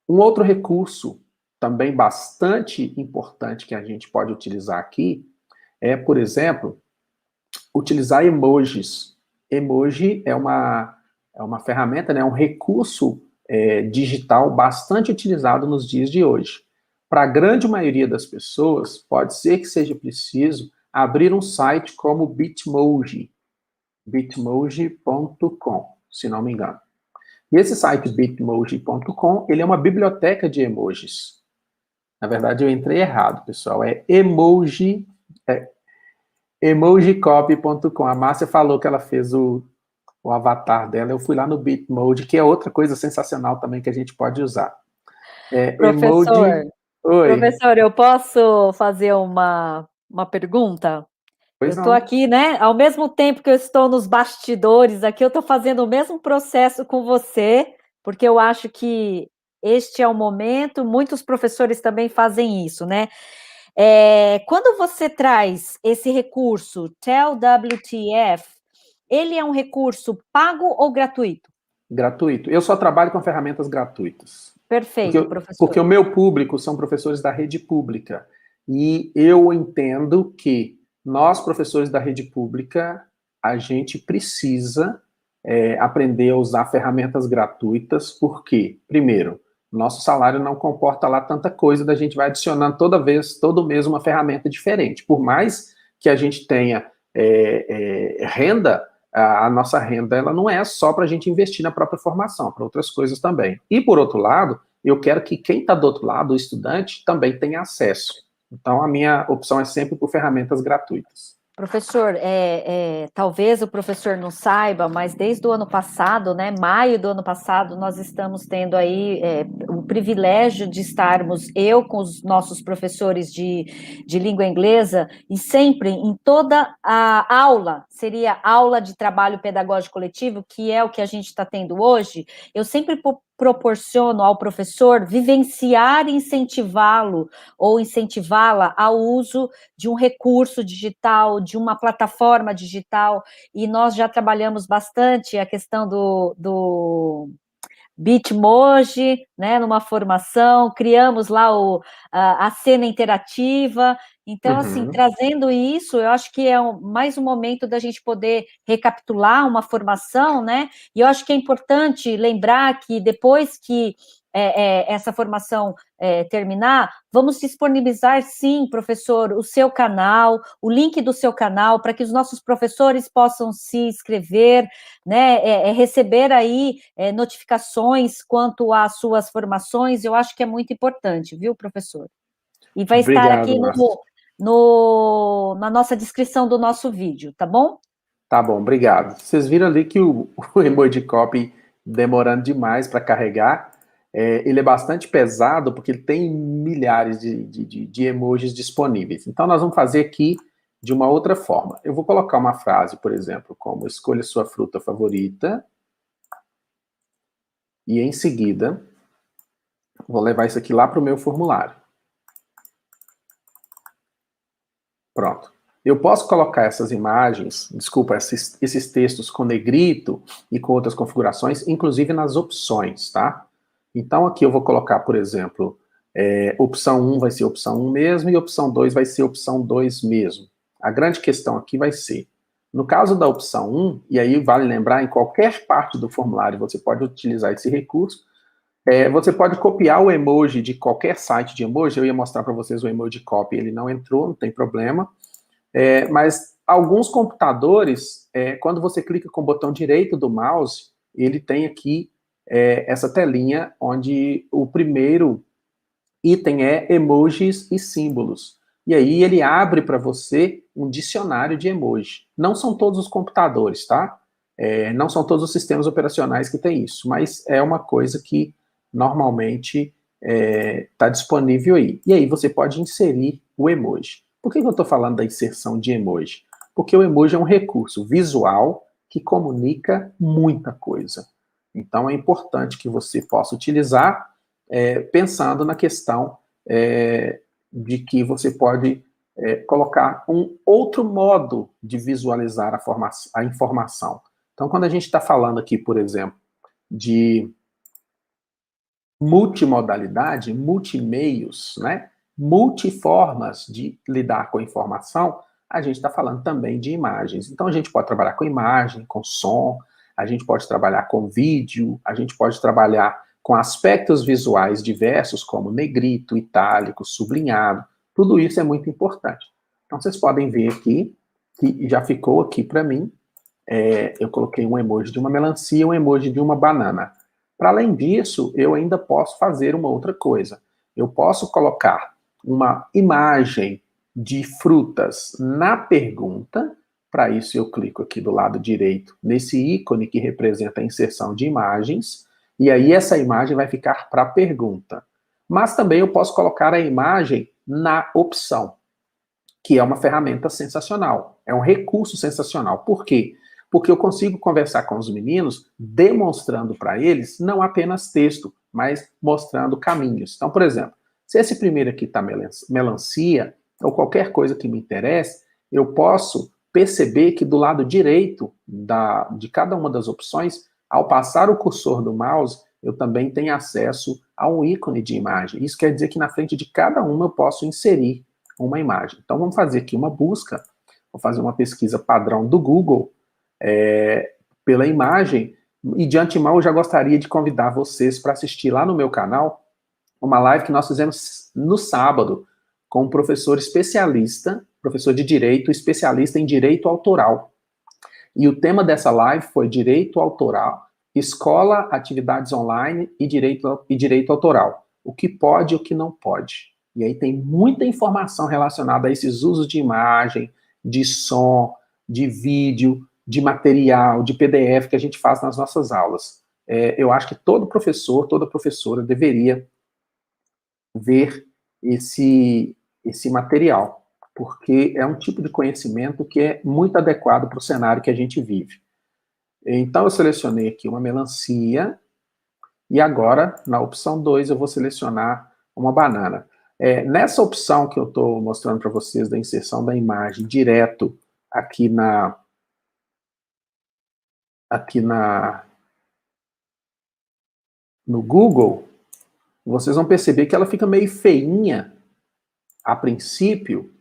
Um outro recurso também bastante importante que a gente pode utilizar aqui é, por exemplo, utilizar emojis. Emoji é uma ferramenta, né, um recurso digital bastante utilizado nos dias de hoje. Para a grande maioria das pessoas, pode ser que seja preciso abrir um site como Bitmoji, bitmoji.com, se não me engano. E esse site bitmoji.com, ele é uma biblioteca de emojis. Na verdade, eu entrei errado, pessoal. É emojicopy.com. A Márcia falou que ela fez o avatar dela. Eu fui lá no Bitmoji, que é outra coisa sensacional também que a gente pode usar. Professor, emoji... Oi. professor, eu posso fazer uma pergunta? Pois Eu estou não. aqui, né? Ao mesmo tempo que eu estou nos bastidores aqui, eu estou fazendo o mesmo processo com você, porque eu acho que este é o momento, muitos professores também fazem isso, né? Quando você traz esse recurso, TEL-WTF, ele é um recurso pago ou gratuito? Gratuito. Eu só trabalho com ferramentas gratuitas. Perfeito, Porque professor. o meu público são professores da rede pública. E eu entendo que nós, professores da rede pública, a gente precisa aprender a usar ferramentas gratuitas, porque, primeiro, nosso salário não comporta lá tanta coisa, da gente vai adicionando toda vez, todo mês, uma ferramenta diferente. Por mais que a gente tenha renda, a nossa renda ela não é só para a gente investir na própria formação, para outras coisas também. E, por outro lado, eu quero que quem está do outro lado, o estudante, também tenha acesso. Então, a minha opção é sempre por ferramentas gratuitas. Professor, talvez o professor não saiba, mas desde o ano passado, né, maio do ano passado, nós estamos tendo aí o privilégio de estarmos, eu com os nossos professores de língua inglesa, e sempre, em toda a aula, seria aula de trabalho pedagógico coletivo, que é o que a gente está tendo hoje, eu sempre proporciono ao professor vivenciar e incentivá-lo, ou incentivá-la ao uso de um recurso digital, de uma plataforma digital, e nós já trabalhamos bastante a questão do Bitmoji, né, numa formação, criamos lá a cena interativa, então, assim, Uhum. trazendo isso, eu acho que é mais um momento da gente poder recapitular uma formação, né, e eu acho que é importante lembrar que depois que essa formação terminar, vamos disponibilizar, sim, professor, o seu canal, o link do seu canal, para que os nossos professores possam se inscrever, né, receber aí notificações quanto às suas formações, eu acho que é muito importante, viu, professor? E vai estar Obrigado, aqui Márcio. na nossa descrição do nosso vídeo, tá bom? Tá bom, obrigado. Vocês viram ali que o emoji copy demorando demais para carregar. Ele é bastante pesado porque ele tem milhares de emojis disponíveis. Então, nós vamos fazer aqui de uma outra forma. Eu vou colocar uma frase, por exemplo, como escolha sua fruta favorita. E em seguida, vou levar isso aqui lá para o meu formulário. Pronto. Eu posso colocar essas imagens, desculpa, esses textos com negrito e com outras configurações, inclusive nas opções, tá? Então aqui eu vou colocar, por exemplo, opção 1 vai ser opção 1 mesmo e opção 2 vai ser opção 2 mesmo. A grande questão aqui vai ser, no caso da opção 1, e aí vale lembrar, em qualquer parte do formulário você pode utilizar esse recurso, você pode copiar o emoji de qualquer site de emoji, eu ia mostrar para vocês o emoji copy, ele não entrou, não tem problema, mas alguns computadores, quando você clica com o botão direito do mouse, ele tem aqui essa telinha onde o primeiro item é emojis e símbolos. E aí ele abre para você um dicionário de emoji. Não são todos os computadores, tá? Não são todos os sistemas operacionais que tem isso, mas é uma coisa que normalmente está disponível aí. E aí você pode inserir o emoji. Por que eu estou falando da inserção de emoji? Porque o emoji é um recurso visual que comunica muita coisa. Então é importante que você possa utilizar pensando na questão de que você pode colocar um outro modo de visualizar a informação. Então, quando a gente está falando aqui, por exemplo, de multimodalidade, multimeios, né? Multiformas de lidar com a informação, a gente está falando também de imagens. Então, a gente pode trabalhar com imagem, com som, a gente pode trabalhar com vídeo, a gente pode trabalhar com aspectos visuais diversos, como negrito, itálico, sublinhado. Tudo isso é muito importante. Então, vocês podem ver aqui, que já ficou aqui para mim, eu coloquei um emoji de uma melancia e um emoji de uma banana. Para além disso, eu ainda posso fazer uma outra coisa. Eu posso colocar uma imagem de frutas na pergunta. Para isso, eu clico aqui do lado direito, nesse ícone que representa a inserção de imagens, e aí essa imagem vai ficar para a pergunta. Mas também eu posso colocar a imagem na opção, que é uma ferramenta sensacional. É um recurso sensacional. Por quê? Porque eu consigo conversar com os meninos demonstrando para eles não apenas texto, mas mostrando caminhos. Então, por exemplo, se esse primeiro aqui está melancia, ou qualquer coisa que me interesse, eu posso perceber que do lado direito de cada uma das opções, ao passar o cursor do mouse, eu também tenho acesso a um ícone de imagem. Isso quer dizer que na frente de cada uma eu posso inserir uma imagem. Então vamos fazer aqui uma busca, vou fazer uma pesquisa padrão do Google pela imagem, e de antemão eu já gostaria de convidar vocês para assistir lá no meu canal uma live que nós fizemos no sábado com um professor especialista, professor de direito, especialista em direito autoral. E o tema dessa live foi direito autoral, escola, atividades online e direito autoral. O que pode e o que não pode. E aí tem muita informação relacionada a esses usos de imagem, de som, de vídeo, de material, de PDF que a gente faz nas nossas aulas. Eu acho que todo professor, toda professora deveria ver esse material, porque é um tipo de conhecimento que é muito adequado para o cenário que a gente vive. Então, eu selecionei aqui uma melancia, e agora, na opção 2, eu vou selecionar uma banana. Nessa opção que eu estou mostrando para vocês, da inserção da imagem direto aqui no Google, vocês vão perceber que ela fica meio feinha, a princípio,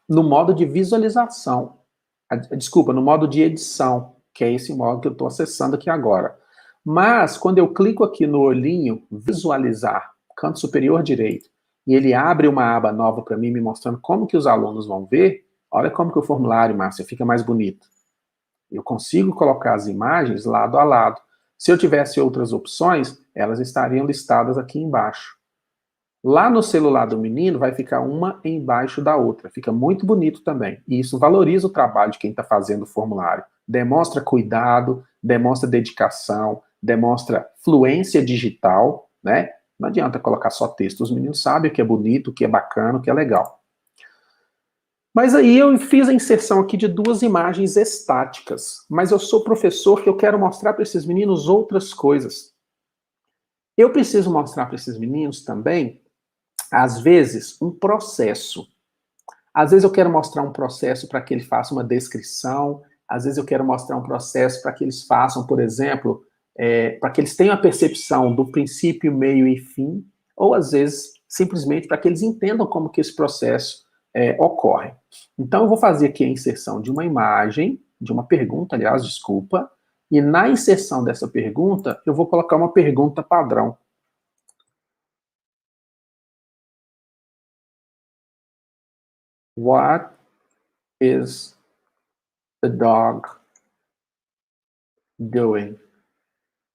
no modo de visualização. Desculpa, no modo de edição, que é esse modo que eu estou acessando aqui agora. Mas, quando eu clico aqui no olhinho, visualizar, canto superior direito, e ele abre uma aba nova para mim, me mostrando como que os alunos vão ver, olha como que o formulário, Márcia, fica mais bonito. Eu consigo colocar as imagens lado a lado. Se eu tivesse outras opções, elas estariam listadas aqui embaixo. Lá no celular do menino vai ficar uma embaixo da outra. Fica muito bonito também. E isso valoriza o trabalho de quem está fazendo o formulário. Demonstra cuidado, demonstra dedicação, demonstra fluência digital, né? Não adianta colocar só texto. Os meninos sabem o que é bonito, o que é bacana, o que é legal. Mas aí eu fiz a inserção aqui de 2 imagens estáticas. Mas eu sou professor que eu quero mostrar para esses meninos outras coisas. Eu preciso mostrar para esses meninos também, às vezes, um processo. Às vezes eu quero mostrar um processo para que ele faça uma descrição, às vezes eu quero mostrar um processo para que eles façam, por exemplo, para que eles tenham a percepção do princípio, meio e fim, ou às vezes, simplesmente para que eles entendam como que esse processo ocorre. Então eu vou fazer aqui a inserção de uma imagem, de uma pergunta, aliás, desculpa, e na inserção dessa pergunta, eu vou colocar uma pergunta padrão. What is the dog doing?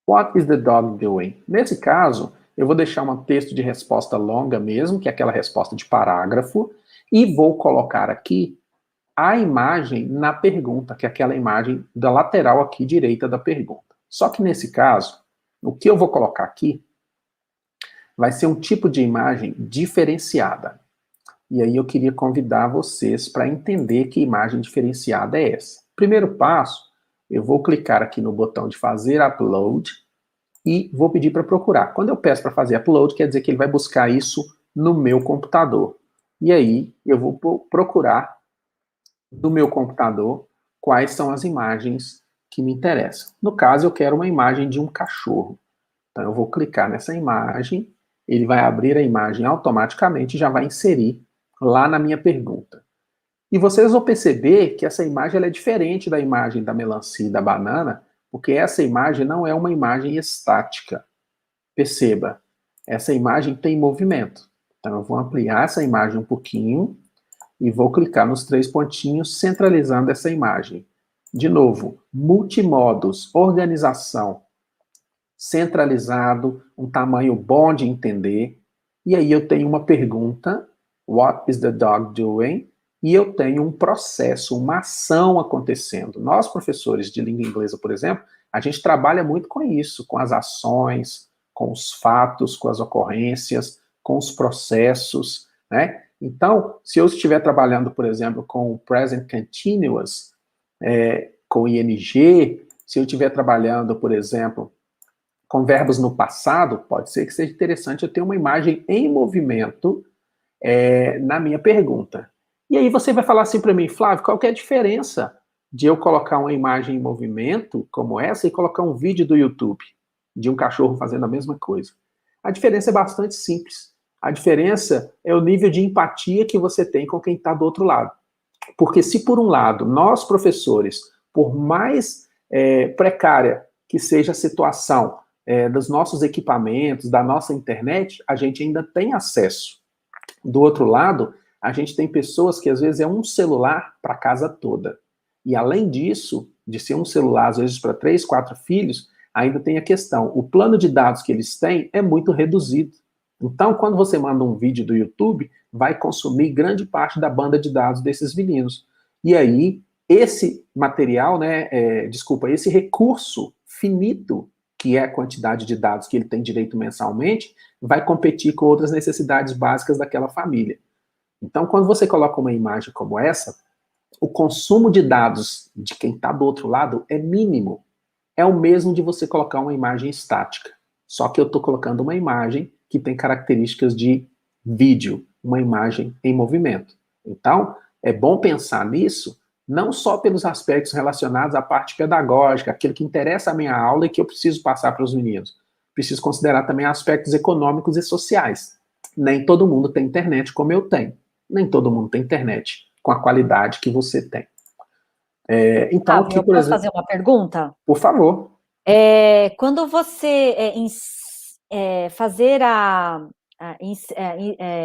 What is the dog doing? Nesse caso, eu vou deixar um texto de resposta longa mesmo, que é aquela resposta de parágrafo, e vou colocar aqui a imagem na pergunta, que é aquela imagem da lateral aqui direita da pergunta. Só que nesse caso, o que eu vou colocar aqui vai ser um tipo de imagem diferenciada. E aí eu queria convidar vocês para entender que imagem diferenciada é essa. Primeiro passo, eu vou clicar aqui no botão de fazer upload e vou pedir para procurar. Quando eu peço para fazer upload, quer dizer que ele vai buscar isso no meu computador. E aí eu vou procurar no meu computador quais são as imagens que me interessam. No caso, eu quero uma imagem de um cachorro. Então eu vou clicar nessa imagem, ele vai abrir a imagem automaticamente e já vai inserir lá na minha pergunta. E vocês vão perceber que essa imagem ela é diferente da imagem da melancia e da banana, porque essa imagem não é uma imagem estática. Perceba, essa imagem tem movimento. Então eu vou ampliar essa imagem um pouquinho e vou clicar nos 3 pontinhos, centralizando essa imagem. De novo, multimodos, organização, centralizado, um tamanho bom de entender. E aí eu tenho uma pergunta, what is the dog doing? E eu tenho um processo, uma ação acontecendo. Nós, professores de língua inglesa, por exemplo, a gente trabalha muito com isso, com as ações, com os fatos, com as ocorrências, com os processos, né? Então, se eu estiver trabalhando, por exemplo, com o Present Continuous, com ING, se eu estiver trabalhando, por exemplo, com verbos no passado, pode ser que seja interessante eu ter uma imagem em movimento na minha pergunta. E aí você vai falar assim para mim, Flávio, qual que é a diferença de eu colocar uma imagem em movimento como essa e colocar um vídeo do YouTube de um cachorro fazendo a mesma coisa? A diferença é bastante simples. A diferença é o nível de empatia que você tem com quem está do outro lado. Porque se por um lado, nós professores, por mais precária que seja a situação dos nossos equipamentos, da nossa internet, a gente ainda tem acesso. Do outro lado, a gente tem pessoas que às vezes é um celular para a casa toda. E além disso, de ser um celular às vezes para 3, 4 filhos, ainda tem a questão, o plano de dados que eles têm é muito reduzido. Então, quando você manda um vídeo do YouTube, vai consumir grande parte da banda de dados desses meninos. E aí, esse material, esse recurso finito, que é a quantidade de dados que ele tem direito mensalmente, vai competir com outras necessidades básicas daquela família. Então, quando você coloca uma imagem como essa, o consumo de dados de quem está do outro lado é mínimo. É o mesmo de você colocar uma imagem estática. Só que eu estou colocando uma imagem que tem características de vídeo, uma imagem em movimento. Então, é bom pensar nisso, não só pelos aspectos relacionados à parte pedagógica, aquilo que interessa a minha aula e que eu preciso passar para os meninos. Preciso considerar também aspectos econômicos e sociais. Nem todo mundo tem internet como eu tenho. Nem todo mundo tem internet com a qualidade que você tem. Então, aqui, eu por posso exemplo... fazer uma pergunta? Por favor. Quando você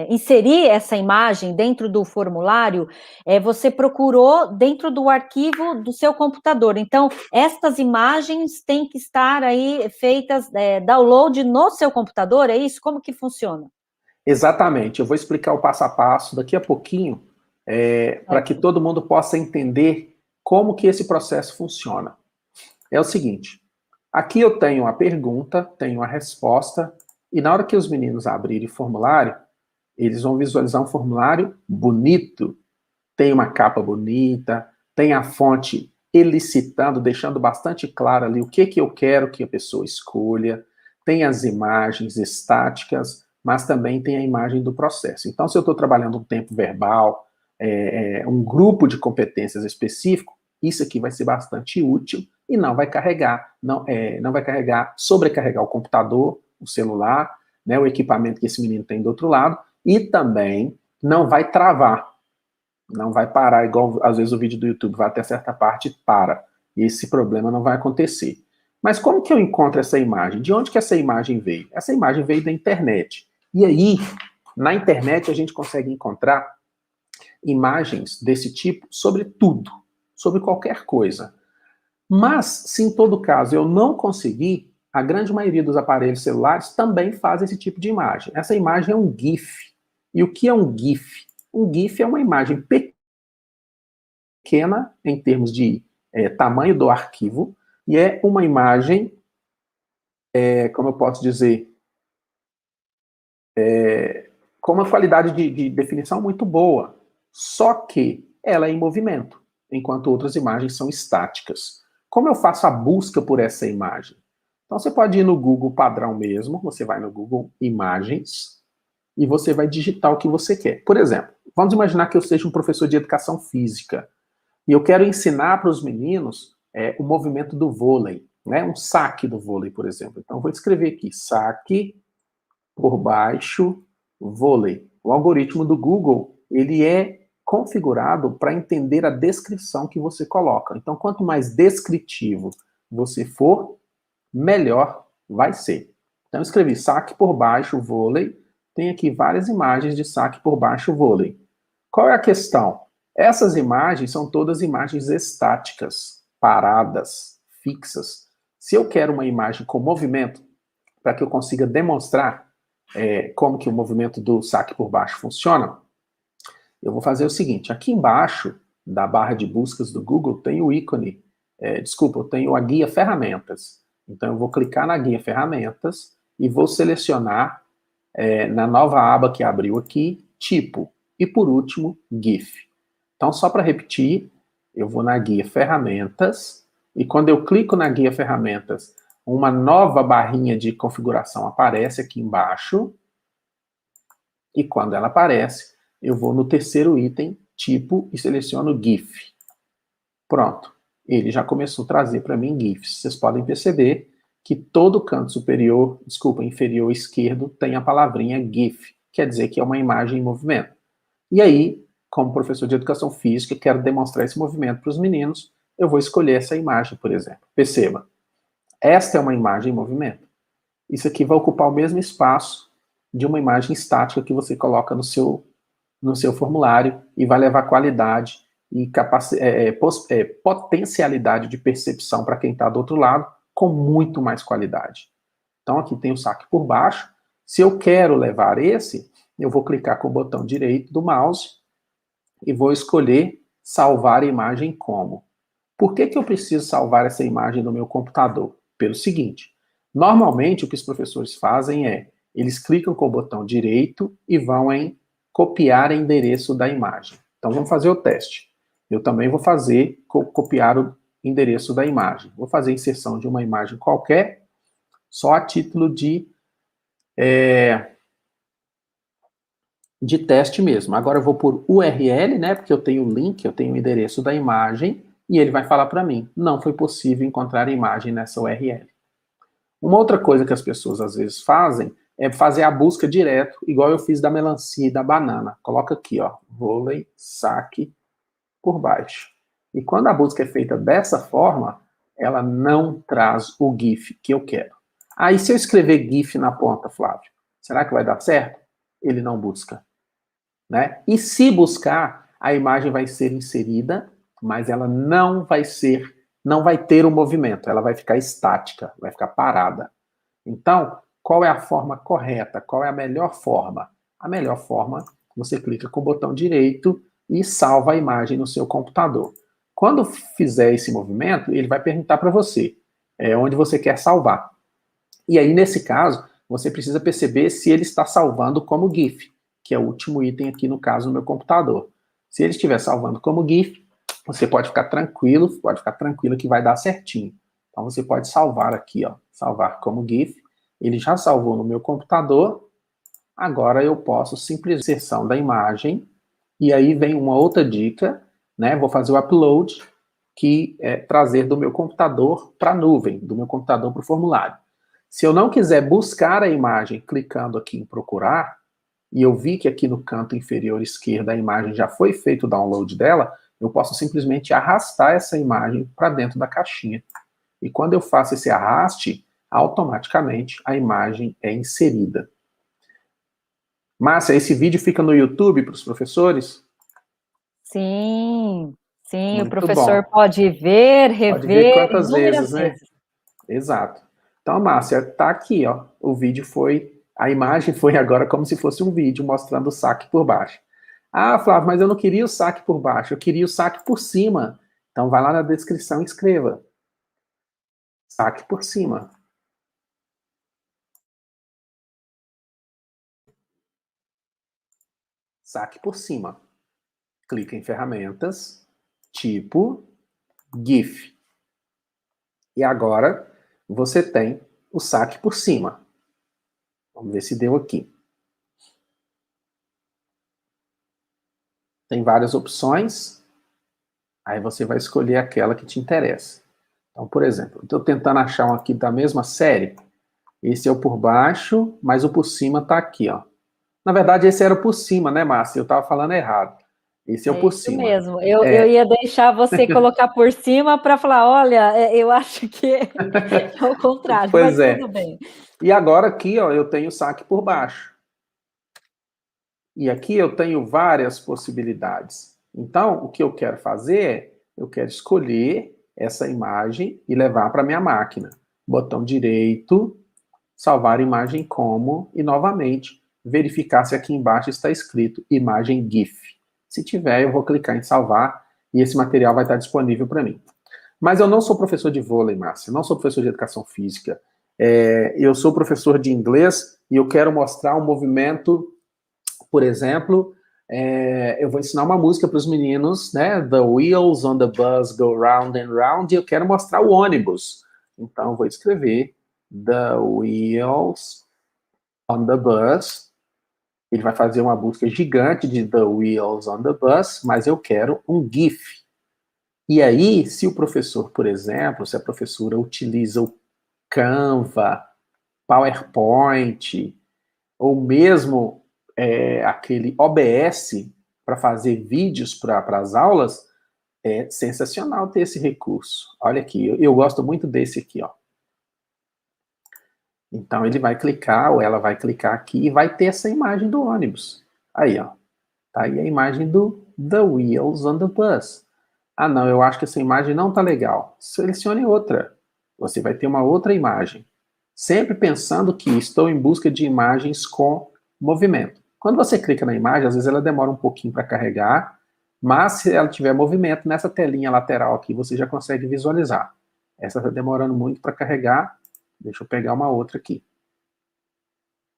inserir essa imagem dentro do formulário, você procurou dentro do arquivo do seu computador. Então, estas imagens têm que estar aí feitas, download no seu computador, é isso? Como que funciona? Exatamente. Eu vou explicar o passo a passo daqui a pouquinho, para que todo mundo possa entender como que esse processo funciona. É o seguinte, aqui eu tenho a pergunta, tenho a resposta, e na hora que os meninos abrirem o formulário, eles vão visualizar um formulário bonito, tem uma capa bonita, tem a fonte elicitando, deixando bastante claro ali o que eu quero que a pessoa escolha, tem as imagens estáticas, mas também tem a imagem do processo. Então, se eu estou trabalhando um tempo verbal, um grupo de competências específico, isso aqui vai ser bastante útil e não vai carregar, não vai sobrecarregar o computador, o celular, né, o equipamento que esse menino tem do outro lado, e também não vai travar, não vai parar, igual às vezes o vídeo do YouTube vai até certa parte e para. E esse problema não vai acontecer. Mas como que eu encontro essa imagem? De onde que essa imagem veio? Essa imagem veio da internet. E aí, na internet, a gente consegue encontrar imagens desse tipo sobre tudo, sobre qualquer coisa. Mas, se em todo caso eu não conseguir, a grande maioria dos aparelhos celulares também faz esse tipo de imagem. Essa imagem é um GIF. E o que é um GIF? Um GIF é uma imagem pequena em termos de tamanho do arquivo, e é uma imagem, como eu posso dizer, com uma qualidade de definição muito boa, só que ela é em movimento, enquanto outras imagens são estáticas. Como eu faço a busca por essa imagem? Então você pode ir no Google padrão mesmo, você vai no Google Imagens, e você vai digitar o que você quer. Por exemplo, vamos imaginar que eu seja um professor de educação física, e eu quero ensinar para os meninos o movimento do vôlei, né? Um saque do vôlei, por exemplo. Então, eu vou escrever aqui, saque por baixo, vôlei. O algoritmo do Google, ele é configurado para entender a descrição que você coloca. Então, quanto mais descritivo você for, melhor vai ser. Então, eu escrevi saque por baixo, vôlei. Tem aqui várias imagens de saque por baixo, vôlei. Qual é a questão? Essas imagens são todas imagens estáticas, paradas, fixas. Se eu quero uma imagem com movimento, para que eu consiga demonstrar como que o movimento do saque por baixo funciona, eu vou fazer o seguinte, aqui embaixo da barra de buscas do Google tem o ícone, eu tenho a guia ferramentas. Então eu vou clicar na guia ferramentas e vou selecionar na nova aba que abriu aqui, tipo. e, por último, GIF. Então, só para repetir, eu vou na guia Ferramentas, e quando eu clico na guia Ferramentas, uma nova barrinha de configuração aparece aqui embaixo, e quando ela aparece, eu vou no terceiro item, tipo, e seleciono GIF. Pronto, ele já começou a trazer para mim GIFs. Vocês podem perceber que todo canto superior, inferior esquerdo, tem a palavrinha GIF, quer dizer que é uma imagem em movimento. E aí, como professor de educação física, quero demonstrar esse movimento para os meninos, eu vou escolher essa imagem, por exemplo. Perceba, esta é uma imagem em movimento. Isso aqui vai ocupar o mesmo espaço de uma imagem estática que você coloca no seu formulário e vai levar qualidade e potencialidade de percepção para quem está do outro lado, com muito mais qualidade. Então, aqui tem o saque por baixo. Se eu quero levar esse, eu vou clicar com o botão direito do mouse e vou escolher salvar a imagem como. Por que eu preciso salvar essa imagem no meu computador? Pelo seguinte, normalmente o que os professores fazem é, eles clicam com o botão direito e vão em copiar endereço da imagem. Então, vamos fazer o teste. Eu também vou fazer copiar o endereço da imagem. Vou fazer inserção de uma imagem qualquer, só a título de teste mesmo. Agora eu vou por URL, né, porque eu tenho o link, eu tenho o endereço da imagem, e ele vai falar para mim, não foi possível encontrar a imagem nessa URL. Uma outra coisa que as pessoas às vezes fazem é fazer a busca direto, igual eu fiz da melancia e da banana. Coloca aqui, ó, vôlei, saque por baixo. E quando a busca é feita dessa forma, ela não traz o GIF que eu quero. Aí se eu escrever GIF na ponta, Flávio, será que vai dar certo? Ele não busca, né? E se buscar, a imagem vai ser inserida, mas ela não vai ter um movimento, ela vai ficar estática, vai ficar parada. Então, qual é a forma correta? Qual é a melhor forma? A melhor forma, você clica com o botão direito e salva a imagem no seu computador. Quando fizer esse movimento, ele vai perguntar para você onde você quer salvar. E aí, nesse caso, você precisa perceber se ele está salvando como GIF, que é o último item aqui, no caso, no meu computador. Se ele estiver salvando como GIF, você pode ficar tranquilo, que vai dar certinho. Então, você pode salvar aqui, ó, salvar como GIF. Ele já salvou no meu computador. Agora eu posso simplesmente inserção da imagem. E aí vem uma outra dica, né? Vou fazer o upload, que é trazer do meu computador para a nuvem, do meu computador para o formulário. Se eu não quiser buscar a imagem clicando aqui em procurar, e eu vi que aqui no canto inferior esquerdo a imagem já foi feito o download dela, eu posso simplesmente arrastar essa imagem para dentro da caixinha. E quando eu faço esse arraste, automaticamente a imagem é inserida. Márcia, esse vídeo fica no YouTube para os professores? Sim, sim, o Muito professor bom. pode ver, Pode ver rever quantas inúmeras vezes, né? vezes. Exato. Então, Márcia, tá aqui, ó. O vídeo foi, a imagem foi agora como se fosse um vídeo mostrando o saque por baixo. Ah, Flávio, mas eu não queria o saque por baixo, eu queria o saque por cima. Então, vai lá na descrição e escreva. Saque por cima. Saque por cima. Clica em ferramentas, tipo, GIF. E agora, você tem o saque por cima. Vamos ver se deu aqui. Tem várias opções. Aí você vai escolher aquela que te interessa. Então, por exemplo, estou tentando achar um aqui da mesma série. Esse é o por baixo, mas o por cima está aqui, ó. Na verdade, esse era o por cima, né, Márcia? Eu estava falando errado. Esse é o É por isso cima. mesmo. Eu ia deixar você colocar por cima para falar, olha, eu acho que é o contrário, Pois mas é. tudo bem. E agora aqui, ó, eu tenho o saque por baixo. E aqui eu tenho várias possibilidades. Então, o que eu quero fazer é, eu quero escolher essa imagem e levar para minha máquina. Botão direito, salvar imagem como, e novamente, verificar se aqui embaixo está escrito imagem GIF. Se tiver, eu vou clicar em salvar e esse material vai estar disponível para mim. Mas eu não sou professor de vôlei, Márcia, não sou professor de educação física. Eu sou professor de inglês e eu quero mostrar um movimento, por exemplo, Eu vou ensinar uma música para os meninos, né? The wheels on the bus go round and round, e eu quero mostrar o ônibus. Então, eu vou escrever The wheels on the bus. Ele vai fazer uma busca gigante de The wheels on the bus, mas eu quero um GIF. E aí, se o professor, por exemplo, se a professora utiliza o Canva, PowerPoint, ou mesmo aquele OBS para fazer vídeos para as aulas, é sensacional ter esse recurso. Olha aqui, eu gosto muito desse aqui, ó. Então ele vai clicar, ou ela vai clicar aqui e vai ter essa imagem do ônibus. Aí, ó. Tá aí a imagem do The Wheels on the Bus. Ah, não, eu acho que essa imagem não tá legal. Selecione outra. Você vai ter uma outra imagem. Sempre pensando que estou em busca de imagens com movimento. Quando você clica na imagem, às vezes ela demora um pouquinho para carregar, mas se ela tiver movimento, nessa telinha lateral aqui, você já consegue visualizar. Essa está demorando muito para carregar. Deixa eu pegar uma outra aqui.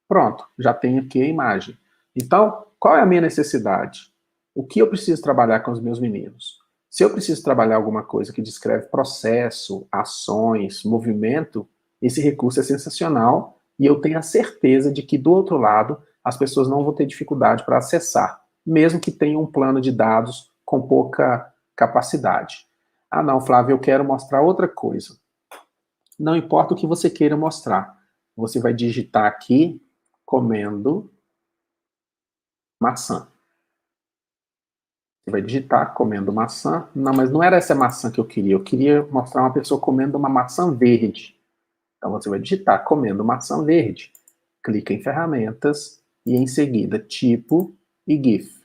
Pronto, já tenho aqui a imagem. Então, qual é a minha necessidade? O que eu preciso trabalhar com os meus meninos? Se eu preciso trabalhar alguma coisa que descreve processo, ações, movimento, esse recurso é sensacional e eu tenho a certeza de que do outro lado as pessoas não vão ter dificuldade para acessar, mesmo que tenham um plano de dados com pouca capacidade. Ah, não, Flávio, eu quero mostrar outra coisa. Não importa o que você queira mostrar, você vai digitar aqui comendo maçã. Você vai digitar comendo maçã. Não, mas não era essa maçã que eu queria. Eu queria mostrar uma pessoa comendo uma maçã verde. Então você vai digitar comendo maçã verde. Clica em ferramentas e em seguida tipo e GIF.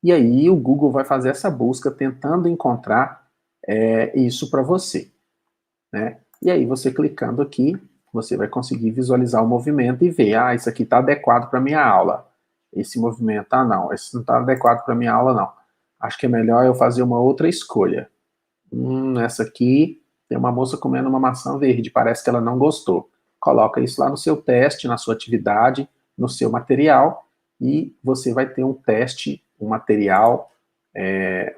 E aí o Google vai fazer essa busca tentando encontrar isso para você, né? E aí você clicando aqui, você vai conseguir visualizar o movimento e ver, isso aqui está adequado para minha aula. Esse movimento, não, esse não está adequado para minha aula, não. Acho que é melhor eu fazer uma outra escolha. Essa aqui tem uma moça comendo uma maçã verde, parece que ela não gostou. Coloca isso lá no seu teste, na sua atividade, no seu material, e você vai ter um teste, um material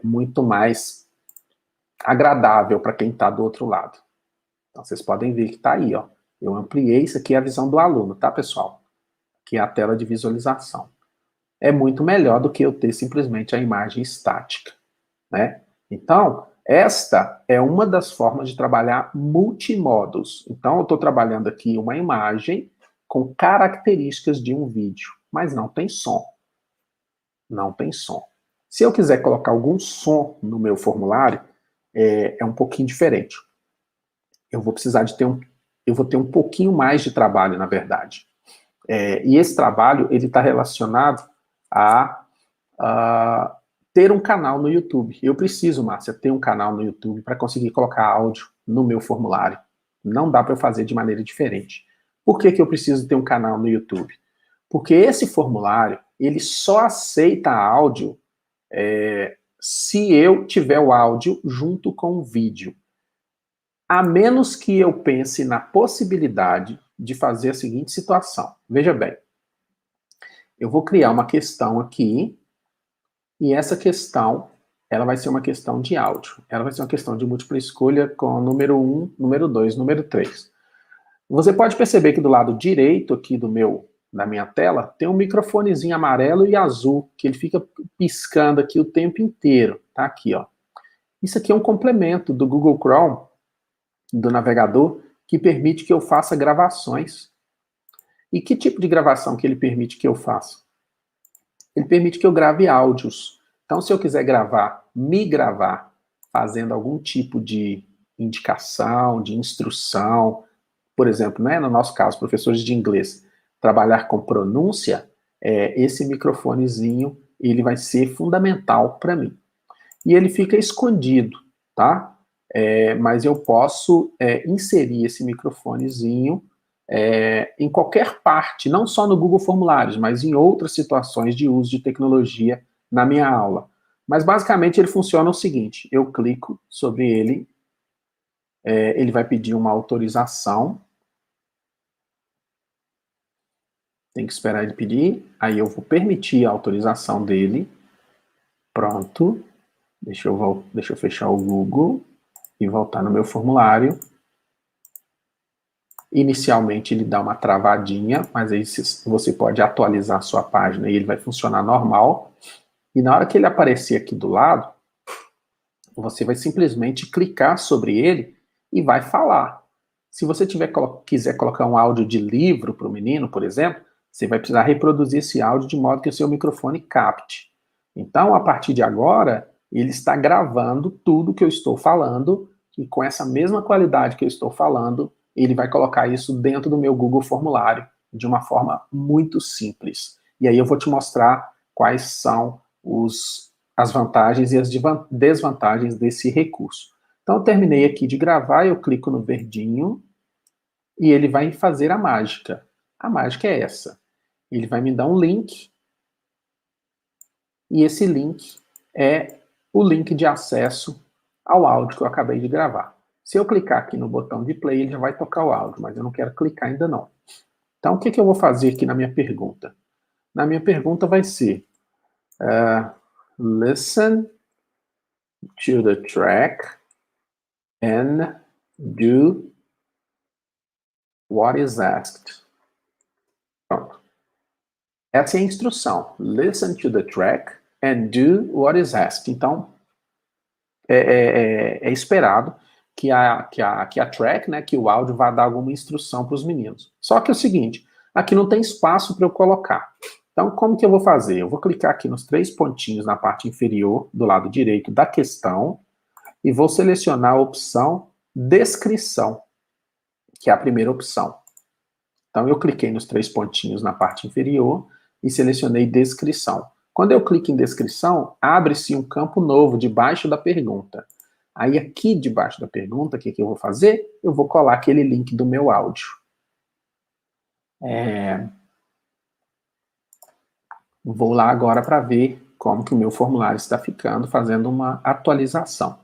muito mais agradável para quem está do outro lado. Então, vocês podem ver que está aí, ó. Eu ampliei, isso aqui é a visão do aluno, tá, pessoal? Aqui é a tela de visualização. É muito melhor do que eu ter simplesmente a imagem estática, né? Então, esta é uma das formas de trabalhar multimodos. Então, eu estou trabalhando aqui uma imagem com características de um vídeo, mas não tem som. Não tem som. Se eu quiser colocar algum som no meu formulário, é um pouquinho diferente. Eu vou precisar de eu vou ter um pouquinho mais de trabalho, na verdade. E esse trabalho, ele está relacionado a ter um canal no YouTube. Eu preciso, Márcia, ter um canal no YouTube para conseguir colocar áudio no meu formulário. Não dá para eu fazer de maneira diferente. Por que eu preciso ter um canal no YouTube? Porque esse formulário, ele só aceita áudio se eu tiver o áudio junto com o vídeo. A menos que eu pense na possibilidade de fazer a seguinte situação. Veja bem, eu vou criar uma questão aqui, e essa questão, ela vai ser uma questão de áudio. Ela vai ser uma questão de múltipla escolha com número 1, número 2, número 3. Você pode perceber que do lado direito aqui da minha tela, tem um microfonezinho amarelo e azul, que ele fica piscando aqui o tempo inteiro. Tá aqui, ó. Isso aqui é um complemento do Google Chrome, do navegador, que permite que eu faça gravações. E que tipo de gravação que ele permite que eu faça? Ele permite que eu grave áudios. Então, se eu quiser me gravar, fazendo algum tipo de indicação, de instrução, por exemplo, né, no nosso caso, professores de inglês, trabalhar com pronúncia, esse microfonezinho, ele vai ser fundamental para mim. E ele fica escondido, tá? Mas eu posso inserir esse microfonezinho em qualquer parte, não só no Google Formulários, mas em outras situações de uso de tecnologia na minha aula. Mas basicamente ele funciona o seguinte: eu clico sobre ele, ele vai pedir uma autorização, tem que esperar ele pedir, aí eu vou permitir a autorização dele, Pronto. Deixa eu fechar o Google e voltar no meu formulário. Inicialmente ele dá uma travadinha, mas aí você pode atualizar a sua página e ele vai funcionar normal. E na hora que ele aparecer aqui do lado, você vai simplesmente clicar sobre ele e vai falar. Se você quiser colocar um áudio de livro para o menino, por exemplo, você vai precisar reproduzir esse áudio de modo que o seu microfone capte. Então, a partir de agora, ele está gravando tudo que eu estou falando e com essa mesma qualidade que eu estou falando, ele vai colocar isso dentro do meu Google Formulário de uma forma muito simples. E aí eu vou te mostrar quais são as vantagens e as desvantagens desse recurso. Então, eu terminei aqui de gravar, eu clico no verdinho e ele vai fazer a mágica. A mágica é essa. Ele vai me dar um link e esse link é o link de acesso ao áudio que eu acabei de gravar. Se eu clicar aqui no botão de play, ele já vai tocar o áudio, mas eu não quero clicar ainda não. Então, o que eu vou fazer aqui na minha pergunta? Na minha pergunta vai ser listen to the track and do what is asked. Pronto. Essa é a instrução. Listen to the track and do what is asked. Então, é esperado que a track, né, que o áudio vá dar alguma instrução para os meninos. Só que é o seguinte, aqui não tem espaço para eu colocar. Então, como que eu vou fazer? Eu vou clicar aqui nos 3 pontinhos na parte inferior, do lado direito da questão, e vou selecionar a opção descrição, que é a primeira opção. Então, eu cliquei nos 3 pontinhos na parte inferior e selecionei descrição. Quando eu clico em descrição, abre-se um campo novo debaixo da pergunta. Aí aqui debaixo da pergunta, o que eu vou fazer? Eu vou colar aquele link do meu áudio. Vou lá agora para ver como que o meu formulário está ficando, fazendo uma atualização.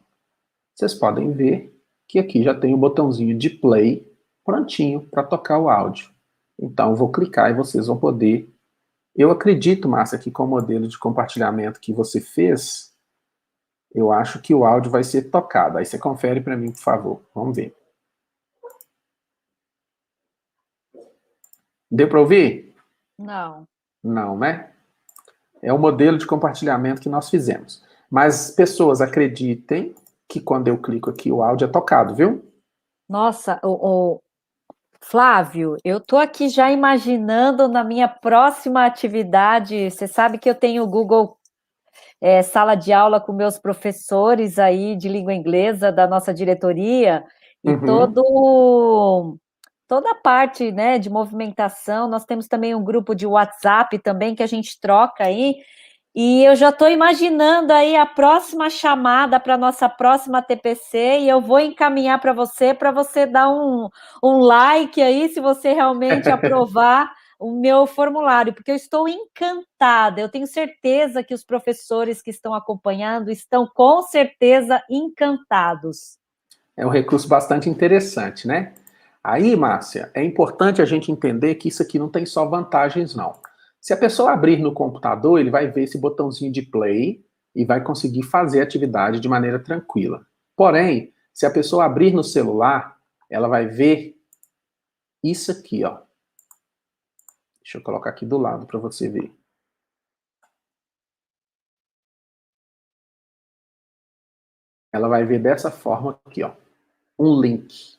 Vocês podem ver que aqui já tem o botãozinho de play prontinho para tocar o áudio. Então, eu vou clicar e vocês vão poder... Eu acredito, Márcia, que com o modelo de compartilhamento que você fez, eu acho que o áudio vai ser tocado. Aí você confere para mim, por favor. Vamos ver. Deu para ouvir? Não. Não, né? É o modelo de compartilhamento que nós fizemos. Mas, pessoas, acreditem que quando eu clico aqui, o áudio é tocado, viu? Nossa, Flávio, eu estou aqui já imaginando na minha próxima atividade. Você sabe que eu tenho o Google Sala de Aula com meus professores aí de língua inglesa da nossa diretoria e Uhum. toda a parte, né, de movimentação. Nós temos também um grupo de WhatsApp também que a gente troca aí. E eu já estou imaginando aí a próxima chamada para a nossa próxima TPC e eu vou encaminhar para você dar um like aí, se você realmente aprovar o meu formulário, porque eu estou encantada. Eu tenho certeza que os professores que estão acompanhando estão com certeza encantados. É um recurso bastante interessante, né? Aí, Márcia, é importante a gente entender que isso aqui não tem só vantagens, não. Se a pessoa abrir no computador, ele vai ver esse botãozinho de play e vai conseguir fazer a atividade de maneira tranquila. Porém, se a pessoa abrir no celular, ela vai ver isso aqui, ó. Deixa eu colocar aqui do lado para você ver. Ela vai ver dessa forma aqui, ó. Um link,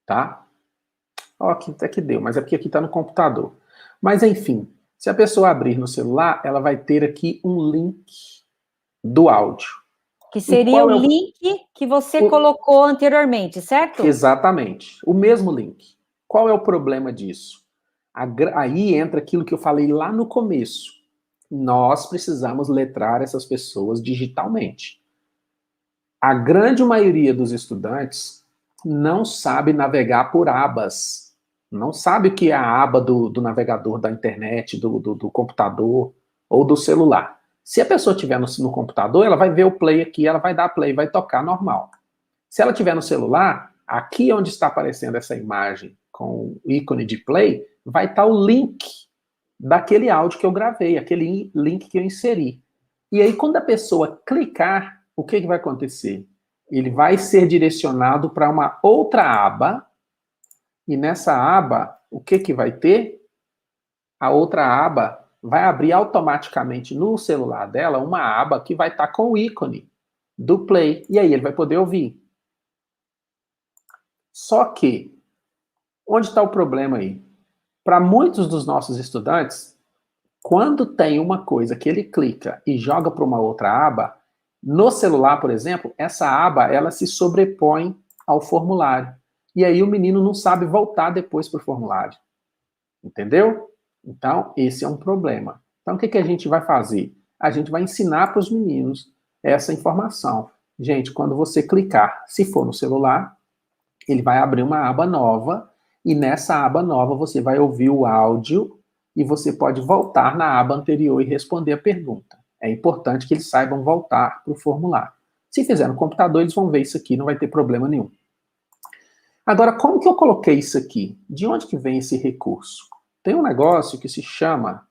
tá? Ó, aqui até que deu, mas é porque aqui está no computador. Mas, enfim, se a pessoa abrir no celular, ela vai ter aqui um link do áudio. Que E seria o qual é link que você colocou anteriormente, certo? Exatamente, o mesmo link. Qual é o problema disso? Aí entra aquilo que eu falei lá no começo. Nós precisamos letrar essas pessoas digitalmente. A grande maioria dos estudantes não sabe navegar por abas. Não sabe o que é a aba do navegador da internet, do computador ou do celular. Se a pessoa estiver no computador, ela vai ver o play aqui, ela vai dar play, vai tocar normal. Se ela estiver no celular, aqui onde está aparecendo essa imagem com o ícone de play, vai estar o link daquele áudio que eu gravei, aquele link que eu inseri. E aí, quando a pessoa clicar, o que vai acontecer? Ele vai ser direcionado para uma outra aba, e nessa aba, o que vai ter? A outra aba vai abrir automaticamente no celular dela uma aba que vai estar com o ícone do play, e aí ele vai poder ouvir. Só que, onde está o problema aí? Para muitos dos nossos estudantes, quando tem uma coisa que ele clica e joga para uma outra aba, no celular, por exemplo, essa aba ela se sobrepõe ao formulário. E aí o menino não sabe voltar depois para o formulário. Entendeu? Então, esse é um problema. Então, o que a gente vai fazer? A gente vai ensinar para os meninos essa informação. Gente, quando você clicar, se for no celular, ele vai abrir uma aba nova, e nessa aba nova você vai ouvir o áudio e você pode voltar na aba anterior e responder a pergunta. É importante que eles saibam voltar para o formulário. Se fizer no computador, eles vão ver isso aqui, não vai ter problema nenhum. Agora, como que eu coloquei isso aqui? De onde que vem esse recurso? Tem um negócio que se chama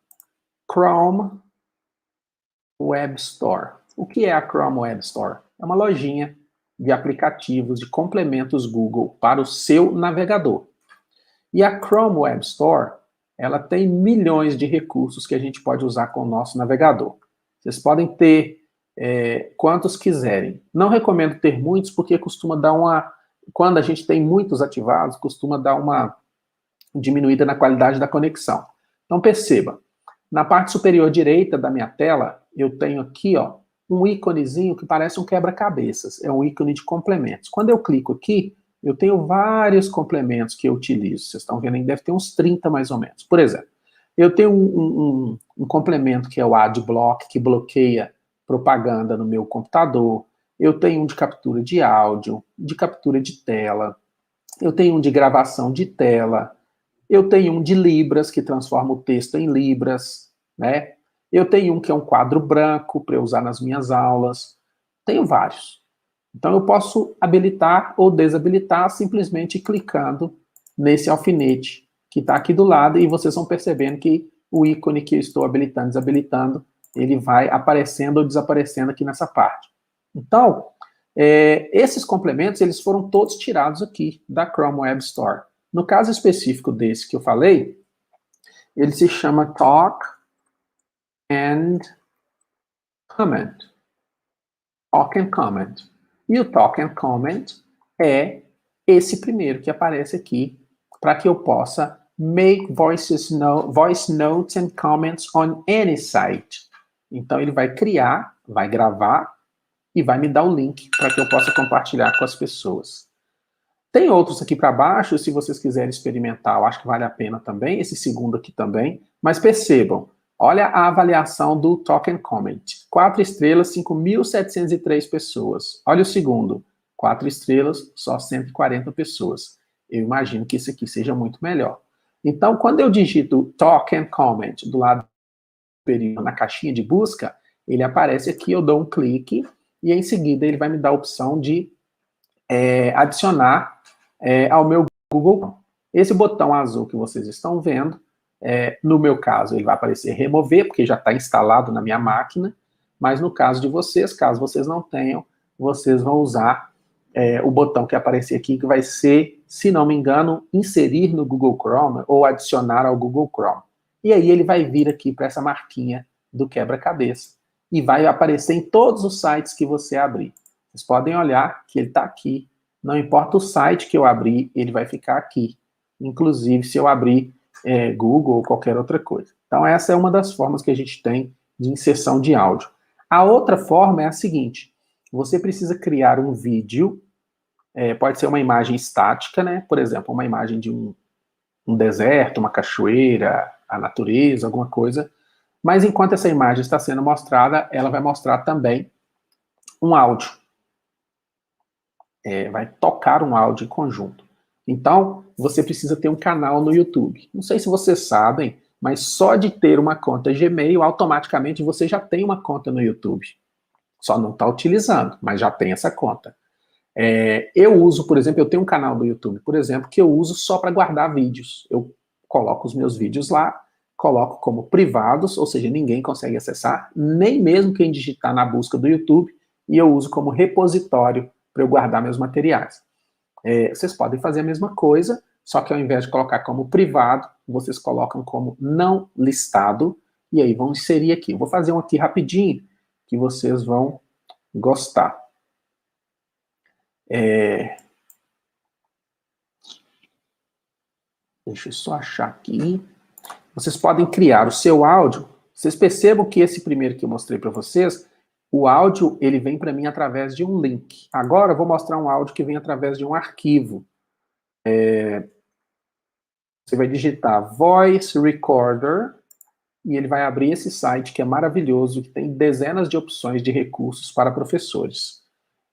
Chrome Web Store. O que é a Chrome Web Store? É uma lojinha de aplicativos, de complementos Google para o seu navegador. E a Chrome Web Store, ela tem milhões de recursos que a gente pode usar com o nosso navegador. Vocês podem ter quantos quiserem. Não recomendo ter muitos, porque costuma dar uma... Quando a gente tem muitos ativados, costuma dar uma diminuída na qualidade da conexão. Então perceba, na parte superior direita da minha tela, eu tenho aqui, ó, um íconezinho que parece um quebra-cabeças, é um ícone de complementos. Quando eu clico aqui, eu tenho vários complementos que eu utilizo, vocês estão vendo aí, deve ter uns 30 mais ou menos. Por exemplo, eu tenho um complemento que é o Adblock, que bloqueia propaganda no meu computador, eu tenho um de captura de áudio, de captura de tela, eu tenho um de gravação de tela, eu tenho um de Libras, que transforma o texto em Libras, né? Eu tenho um que é um quadro branco para eu usar nas minhas aulas. Tenho vários. Então eu posso habilitar ou desabilitar simplesmente clicando nesse alfinete que está aqui do lado, e vocês vão percebendo que o ícone que eu estou habilitando, desabilitando, ele vai aparecendo ou desaparecendo aqui nessa parte. Então, esses complementos, eles foram todos tirados aqui da Chrome Web Store. No caso específico desse que eu falei, ele se chama Talk and Comment. Talk and Comment. E o Talk and Comment é esse primeiro que aparece aqui, para que eu possa make voice notes and comments on any site. Então ele vai criar, vai gravar e vai me dar o link para que eu possa compartilhar com as pessoas. Tem outros aqui para baixo, se vocês quiserem experimentar, eu acho que vale a pena também, esse segundo aqui também, mas percebam, olha a avaliação do Talk and Comment, 4 estrelas, 5.703 pessoas. Olha o segundo, 4 estrelas, só 140 pessoas. Eu imagino que esse aqui seja muito melhor. Então, quando eu digito Talk and Comment do lado superior na caixinha de busca, ele aparece aqui, eu dou um clique, e em seguida ele vai me dar a opção de adicionar ao meu Google. Esse botão azul que vocês estão vendo, no meu caso, ele vai aparecer remover, porque já está instalado na minha máquina, mas no caso de vocês, caso vocês não tenham, vocês vão usar o botão que aparecer aqui, que vai ser, se não me engano, inserir no Google Chrome ou adicionar ao Google Chrome. E aí ele vai vir aqui para essa marquinha do quebra-cabeça e vai aparecer em todos os sites que você abrir. Vocês podem olhar que ele está aqui. Não importa o site que eu abrir, ele vai ficar aqui. Inclusive, se eu abrir Google ou qualquer outra coisa. Então, essa é uma das formas que a gente tem de inserção de áudio. A outra forma é a seguinte. Você precisa criar um vídeo, pode ser uma imagem estática, né? Por exemplo, uma imagem de um deserto, uma cachoeira, a natureza, alguma coisa. Mas enquanto essa imagem está sendo mostrada, ela vai mostrar também um áudio. Vai tocar um áudio em conjunto. Então, você precisa ter um canal no YouTube. Não sei se vocês sabem, mas só de ter uma conta Gmail, automaticamente você já tem uma conta no YouTube. Só não está utilizando, mas já tem essa conta. Eu uso, por exemplo, eu tenho um canal no YouTube, por exemplo, que eu uso só para guardar vídeos. Eu coloco os meus vídeos lá, coloco como privados, ou seja, ninguém consegue acessar, nem mesmo quem digitar na busca do YouTube, e eu uso como repositório para eu guardar meus materiais. Vocês podem fazer a mesma coisa, só que ao invés de colocar como privado, vocês colocam como não listado, e aí vão inserir aqui. Eu vou fazer um aqui rapidinho, que vocês vão gostar. Deixa eu só achar aqui. Vocês podem criar o seu áudio. Vocês percebam que esse primeiro que eu mostrei para vocês, o áudio ele vem para mim através de um link. Agora eu vou mostrar um áudio que vem através de um arquivo. Você vai digitar Voice Recorder e ele vai abrir esse site que é maravilhoso, que tem dezenas de opções de recursos para professores.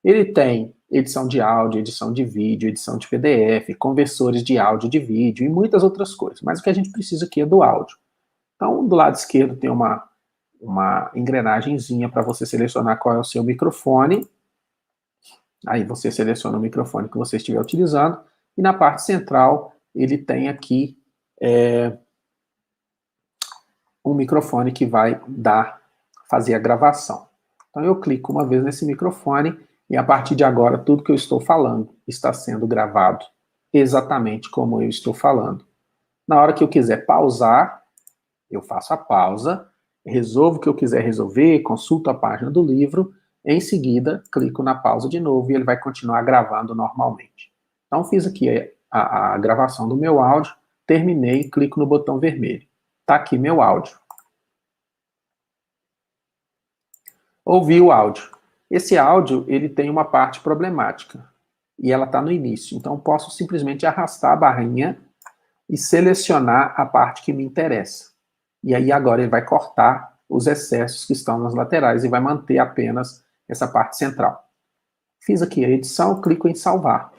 Ele tem edição de áudio, edição de vídeo, edição de PDF, conversores de áudio e de vídeo e muitas outras coisas. Mas o que a gente precisa aqui é do áudio. Então, do lado esquerdo tem uma engrenagemzinha para você selecionar qual é o seu microfone. Aí você seleciona o microfone que você estiver utilizando. E na parte central, ele tem aqui um microfone que vai fazer a gravação. Então, eu clico uma vez nesse microfone e a partir de agora, tudo que eu estou falando está sendo gravado exatamente como eu estou falando. Na hora que eu quiser pausar, eu faço a pausa, resolvo o que eu quiser resolver, consulto a página do livro, em seguida, clico na pausa de novo e ele vai continuar gravando normalmente. Então, fiz aqui a gravação do meu áudio, terminei, clico no botão vermelho. Está aqui meu áudio. Ouvi o áudio. Esse áudio, ele tem uma parte problemática, e ela está no início. Então, eu posso simplesmente arrastar a barrinha e selecionar a parte que me interessa. E aí, agora, ele vai cortar os excessos que estão nas laterais e vai manter apenas essa parte central. Fiz aqui a edição, clico em salvar.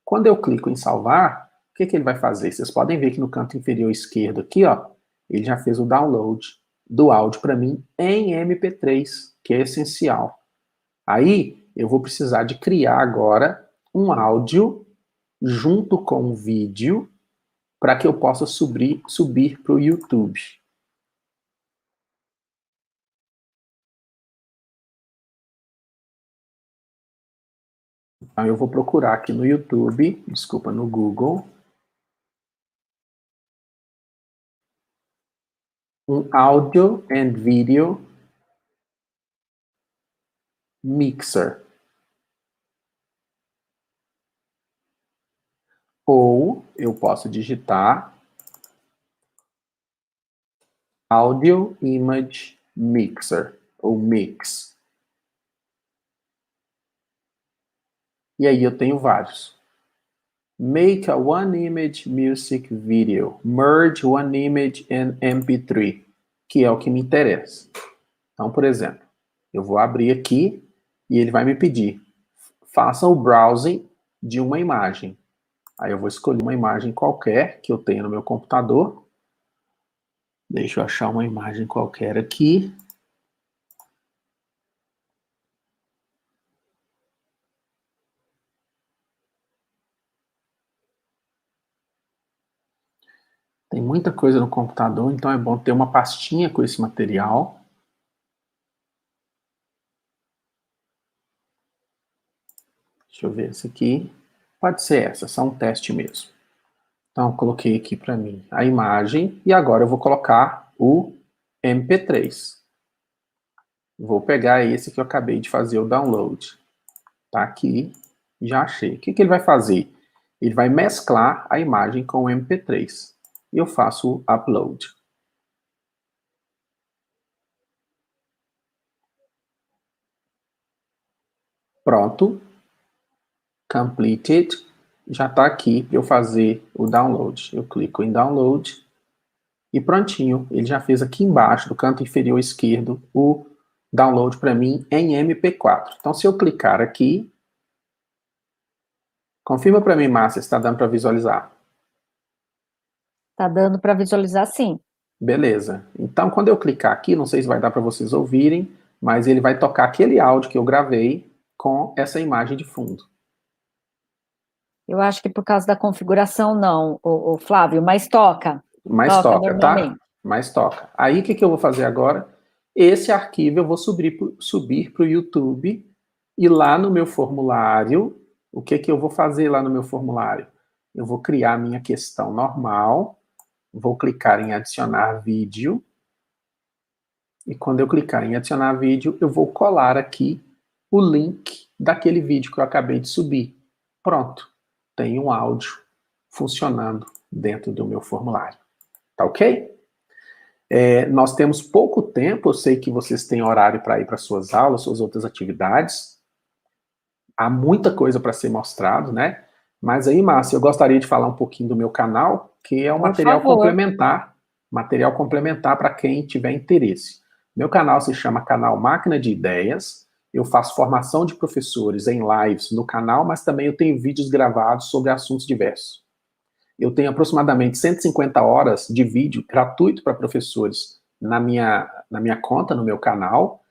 Quando eu clico em salvar, o que ele vai fazer? Vocês podem ver que no canto inferior esquerdo aqui, ó, ele já fez o download do áudio para mim em MP3, que é essencial. Aí, eu vou precisar de criar agora um áudio junto com um vídeo para que eu possa subir para o YouTube. Então, eu vou procurar aqui no YouTube, desculpa, no Google, um Audio and Video Mixer. Ou eu posso digitar Audio Image Mixer, ou Mix. E aí eu tenho vários. Make a one image music video. Merge one image in MP3, que é o que me interessa. Então, por exemplo, eu vou abrir aqui e ele vai me pedir, faça o browsing de uma imagem. Aí eu vou escolher uma imagem qualquer que eu tenha no meu computador. Deixa eu achar uma imagem qualquer aqui. Tem muita coisa no computador, então é bom ter uma pastinha com esse material. Deixa eu ver essa aqui. Pode ser essa, só um teste mesmo. Então, coloquei aqui para mim a imagem e agora eu vou colocar o MP3. Vou pegar esse que eu acabei de fazer o download. Tá aqui, já achei. O que ele vai fazer? Ele vai mesclar a imagem com o MP3. E eu faço o upload. Pronto. Completed. Já está aqui para eu fazer o download. Eu clico em download e prontinho. Ele já fez aqui embaixo, no canto inferior esquerdo, o download para mim em MP4. Então, se eu clicar aqui, confirma para mim, Márcia, se está dando para visualizar. Está dando para visualizar, sim. Beleza. Então, quando eu clicar aqui, não sei se vai dar para vocês ouvirem, mas ele vai tocar aquele áudio que eu gravei com essa imagem de fundo. Eu acho que por causa da configuração não, o Flávio, mas toca. Mas toca, tá? normalmente. mas toca. Aí, o que eu vou fazer agora? Esse arquivo eu vou subir para o YouTube, e lá no meu formulário, o que eu vou fazer lá no meu formulário? Eu vou criar a minha questão normal, vou clicar em adicionar vídeo, e quando eu clicar em adicionar vídeo, eu vou colar aqui o link daquele vídeo que eu acabei de subir. Pronto, tem um áudio funcionando dentro do meu formulário. Tá ok? Nós temos pouco tempo, eu sei que vocês têm horário para ir para suas aulas, suas outras atividades. Há muita coisa para ser mostrado, né? Mas aí, Márcia, eu gostaria de falar um pouquinho do meu canal, que é um Por favor. material complementar para quem tiver interesse. Meu canal se chama Canal Máquina de Ideias. Eu faço formação de professores em lives no canal, mas também eu tenho vídeos gravados sobre assuntos diversos. Eu tenho aproximadamente 150 horas de vídeo gratuito para professores na minha conta, no meu canal,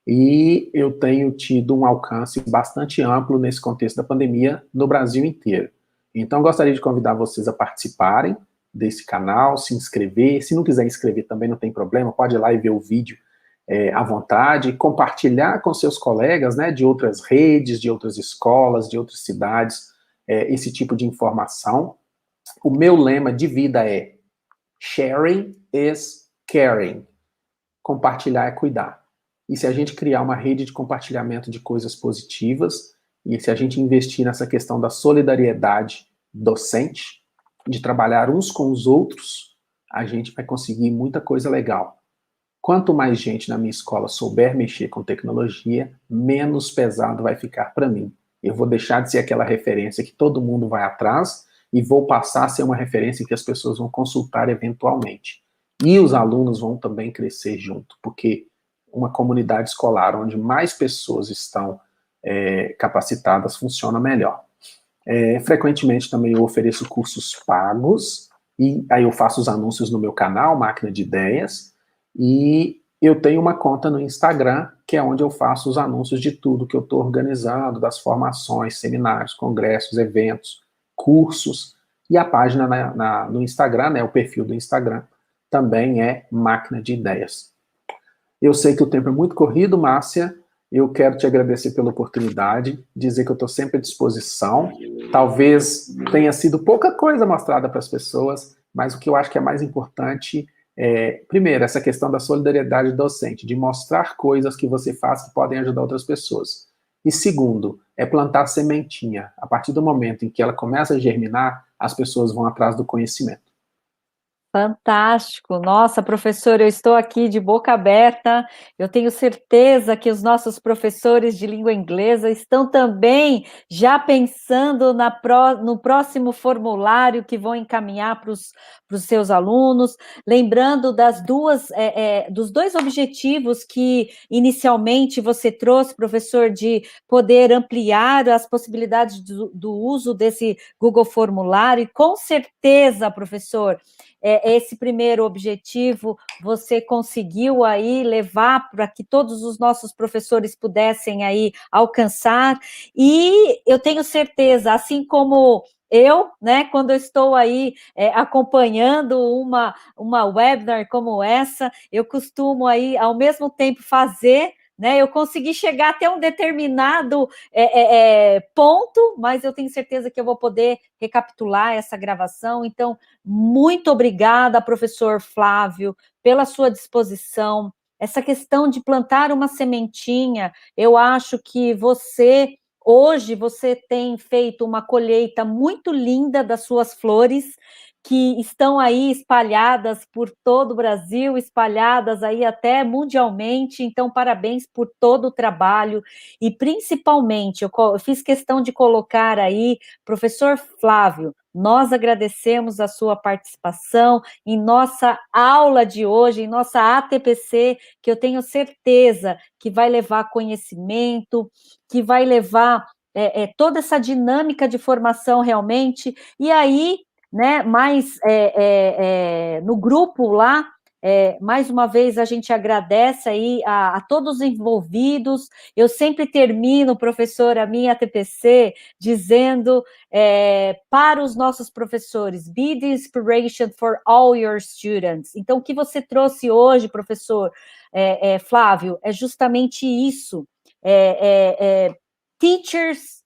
e eu tenho tido um alcance bastante amplo nesse contexto da pandemia no Brasil inteiro. Então, gostaria de convidar vocês a participarem desse canal, se inscrever. Se não quiser inscrever também não tem problema, pode ir lá e ver o vídeo à vontade, compartilhar com seus colegas, né, de outras redes, de outras escolas, de outras cidades, esse tipo de informação. O meu lema de vida é sharing is caring. Compartilhar é cuidar. E se a gente criar uma rede de compartilhamento de coisas positivas, e se a gente investir nessa questão da solidariedade docente, de trabalhar uns com os outros, a gente vai conseguir muita coisa legal. Quanto mais gente na minha escola souber mexer com tecnologia, menos pesado vai ficar para mim. Eu vou deixar de ser aquela referência que todo mundo vai atrás e vou passar a ser uma referência que as pessoas vão consultar eventualmente. E os alunos vão também crescer junto, porque uma comunidade escolar onde mais pessoas estão capacitadas funciona melhor. Frequentemente também eu ofereço cursos pagos, e aí eu faço os anúncios no meu canal, Máquina de Ideias, e eu tenho uma conta no Instagram, que é onde eu faço os anúncios de tudo que eu estou organizando, das formações, seminários, congressos, eventos, cursos, e a página no Instagram, né, o perfil do Instagram, também é Máquina de Ideias. Eu sei que o tempo é muito corrido, Márcia, eu quero te agradecer pela oportunidade, dizer que eu estou sempre à disposição. Talvez tenha sido pouca coisa mostrada para as pessoas, mas o que eu acho que é mais importante primeiro, essa questão da solidariedade docente, de mostrar coisas que você faz que podem ajudar outras pessoas. E segundo, é plantar sementinha. A partir do momento em que ela começa a germinar, as pessoas vão atrás do conhecimento. Fantástico. Nossa, professor, eu estou aqui de boca aberta. Eu tenho certeza que os nossos professores de língua inglesa estão também já pensando no próximo formulário que vão encaminhar para os seus alunos, lembrando dos dois objetivos que inicialmente você trouxe, professor, de poder ampliar as possibilidades do uso desse Google Formulário, e com certeza, professor, esse primeiro objetivo você conseguiu aí levar para que todos os nossos professores pudessem aí alcançar, e eu tenho certeza, assim como eu, né, quando eu estou aí acompanhando uma webinar como essa, eu costumo aí, ao mesmo tempo, fazer, né, eu consegui chegar até um determinado ponto, mas eu tenho certeza que eu vou poder recapitular essa gravação. Então, muito obrigada, professor Flávio, pela sua disposição. Essa questão de plantar uma sementinha, eu acho que hoje, você tem feito uma colheita muito linda das suas flores, que estão aí espalhadas por todo o Brasil, espalhadas aí até mundialmente. Então, parabéns por todo o trabalho, e principalmente, eu fiz questão de colocar aí, professor Flávio, nós agradecemos a sua participação em nossa aula de hoje, em nossa ATPC, que eu tenho certeza que vai levar conhecimento, que vai levar toda essa dinâmica de formação realmente. E aí, né, mais no grupo lá, Mais uma vez, a gente agradece aí a todos os envolvidos. Eu sempre termino, professor, a minha TPC, dizendo para os nossos professores, be the inspiration for all your students. Então, o que você trouxe hoje, professor Flávio, é justamente isso. Teachers,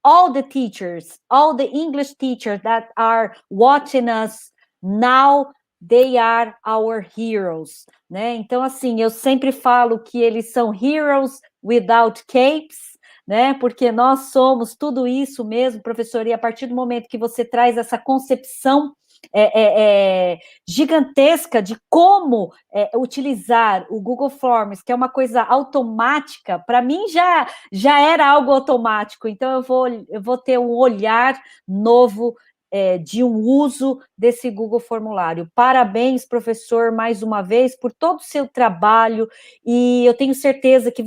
all the English teachers that are watching us now, they are our heroes, né? Então, assim, eu sempre falo que eles são heroes without capes, né? Porque nós somos tudo isso mesmo, professor, e a partir do momento que você traz essa concepção gigantesca de utilizar o Google Forms, que é uma coisa automática, para mim já era algo automático, então eu vou ter um olhar novo de um uso desse Google Formulário. Parabéns, professor, mais uma vez, por todo o seu trabalho, e eu tenho certeza que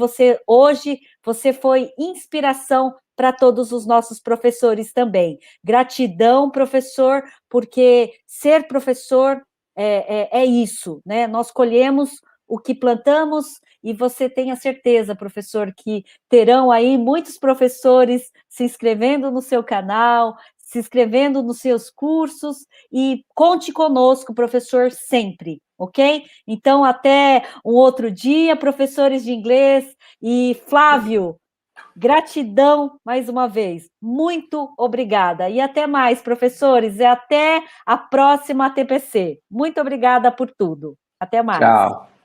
hoje você foi inspiração para todos os nossos professores também. Gratidão, professor, porque ser professor é isso, né? Nós colhemos o que plantamos, e você tenha certeza, professor, que terão aí muitos professores se inscrevendo no seu canal, se inscrevendo nos seus cursos, e conte conosco, professor, sempre, ok? Então, até um outro dia, professores de inglês, e Flávio, gratidão mais uma vez, muito obrigada, e até mais, professores, e até a próxima TPC. Muito obrigada por tudo, até mais. Tchau.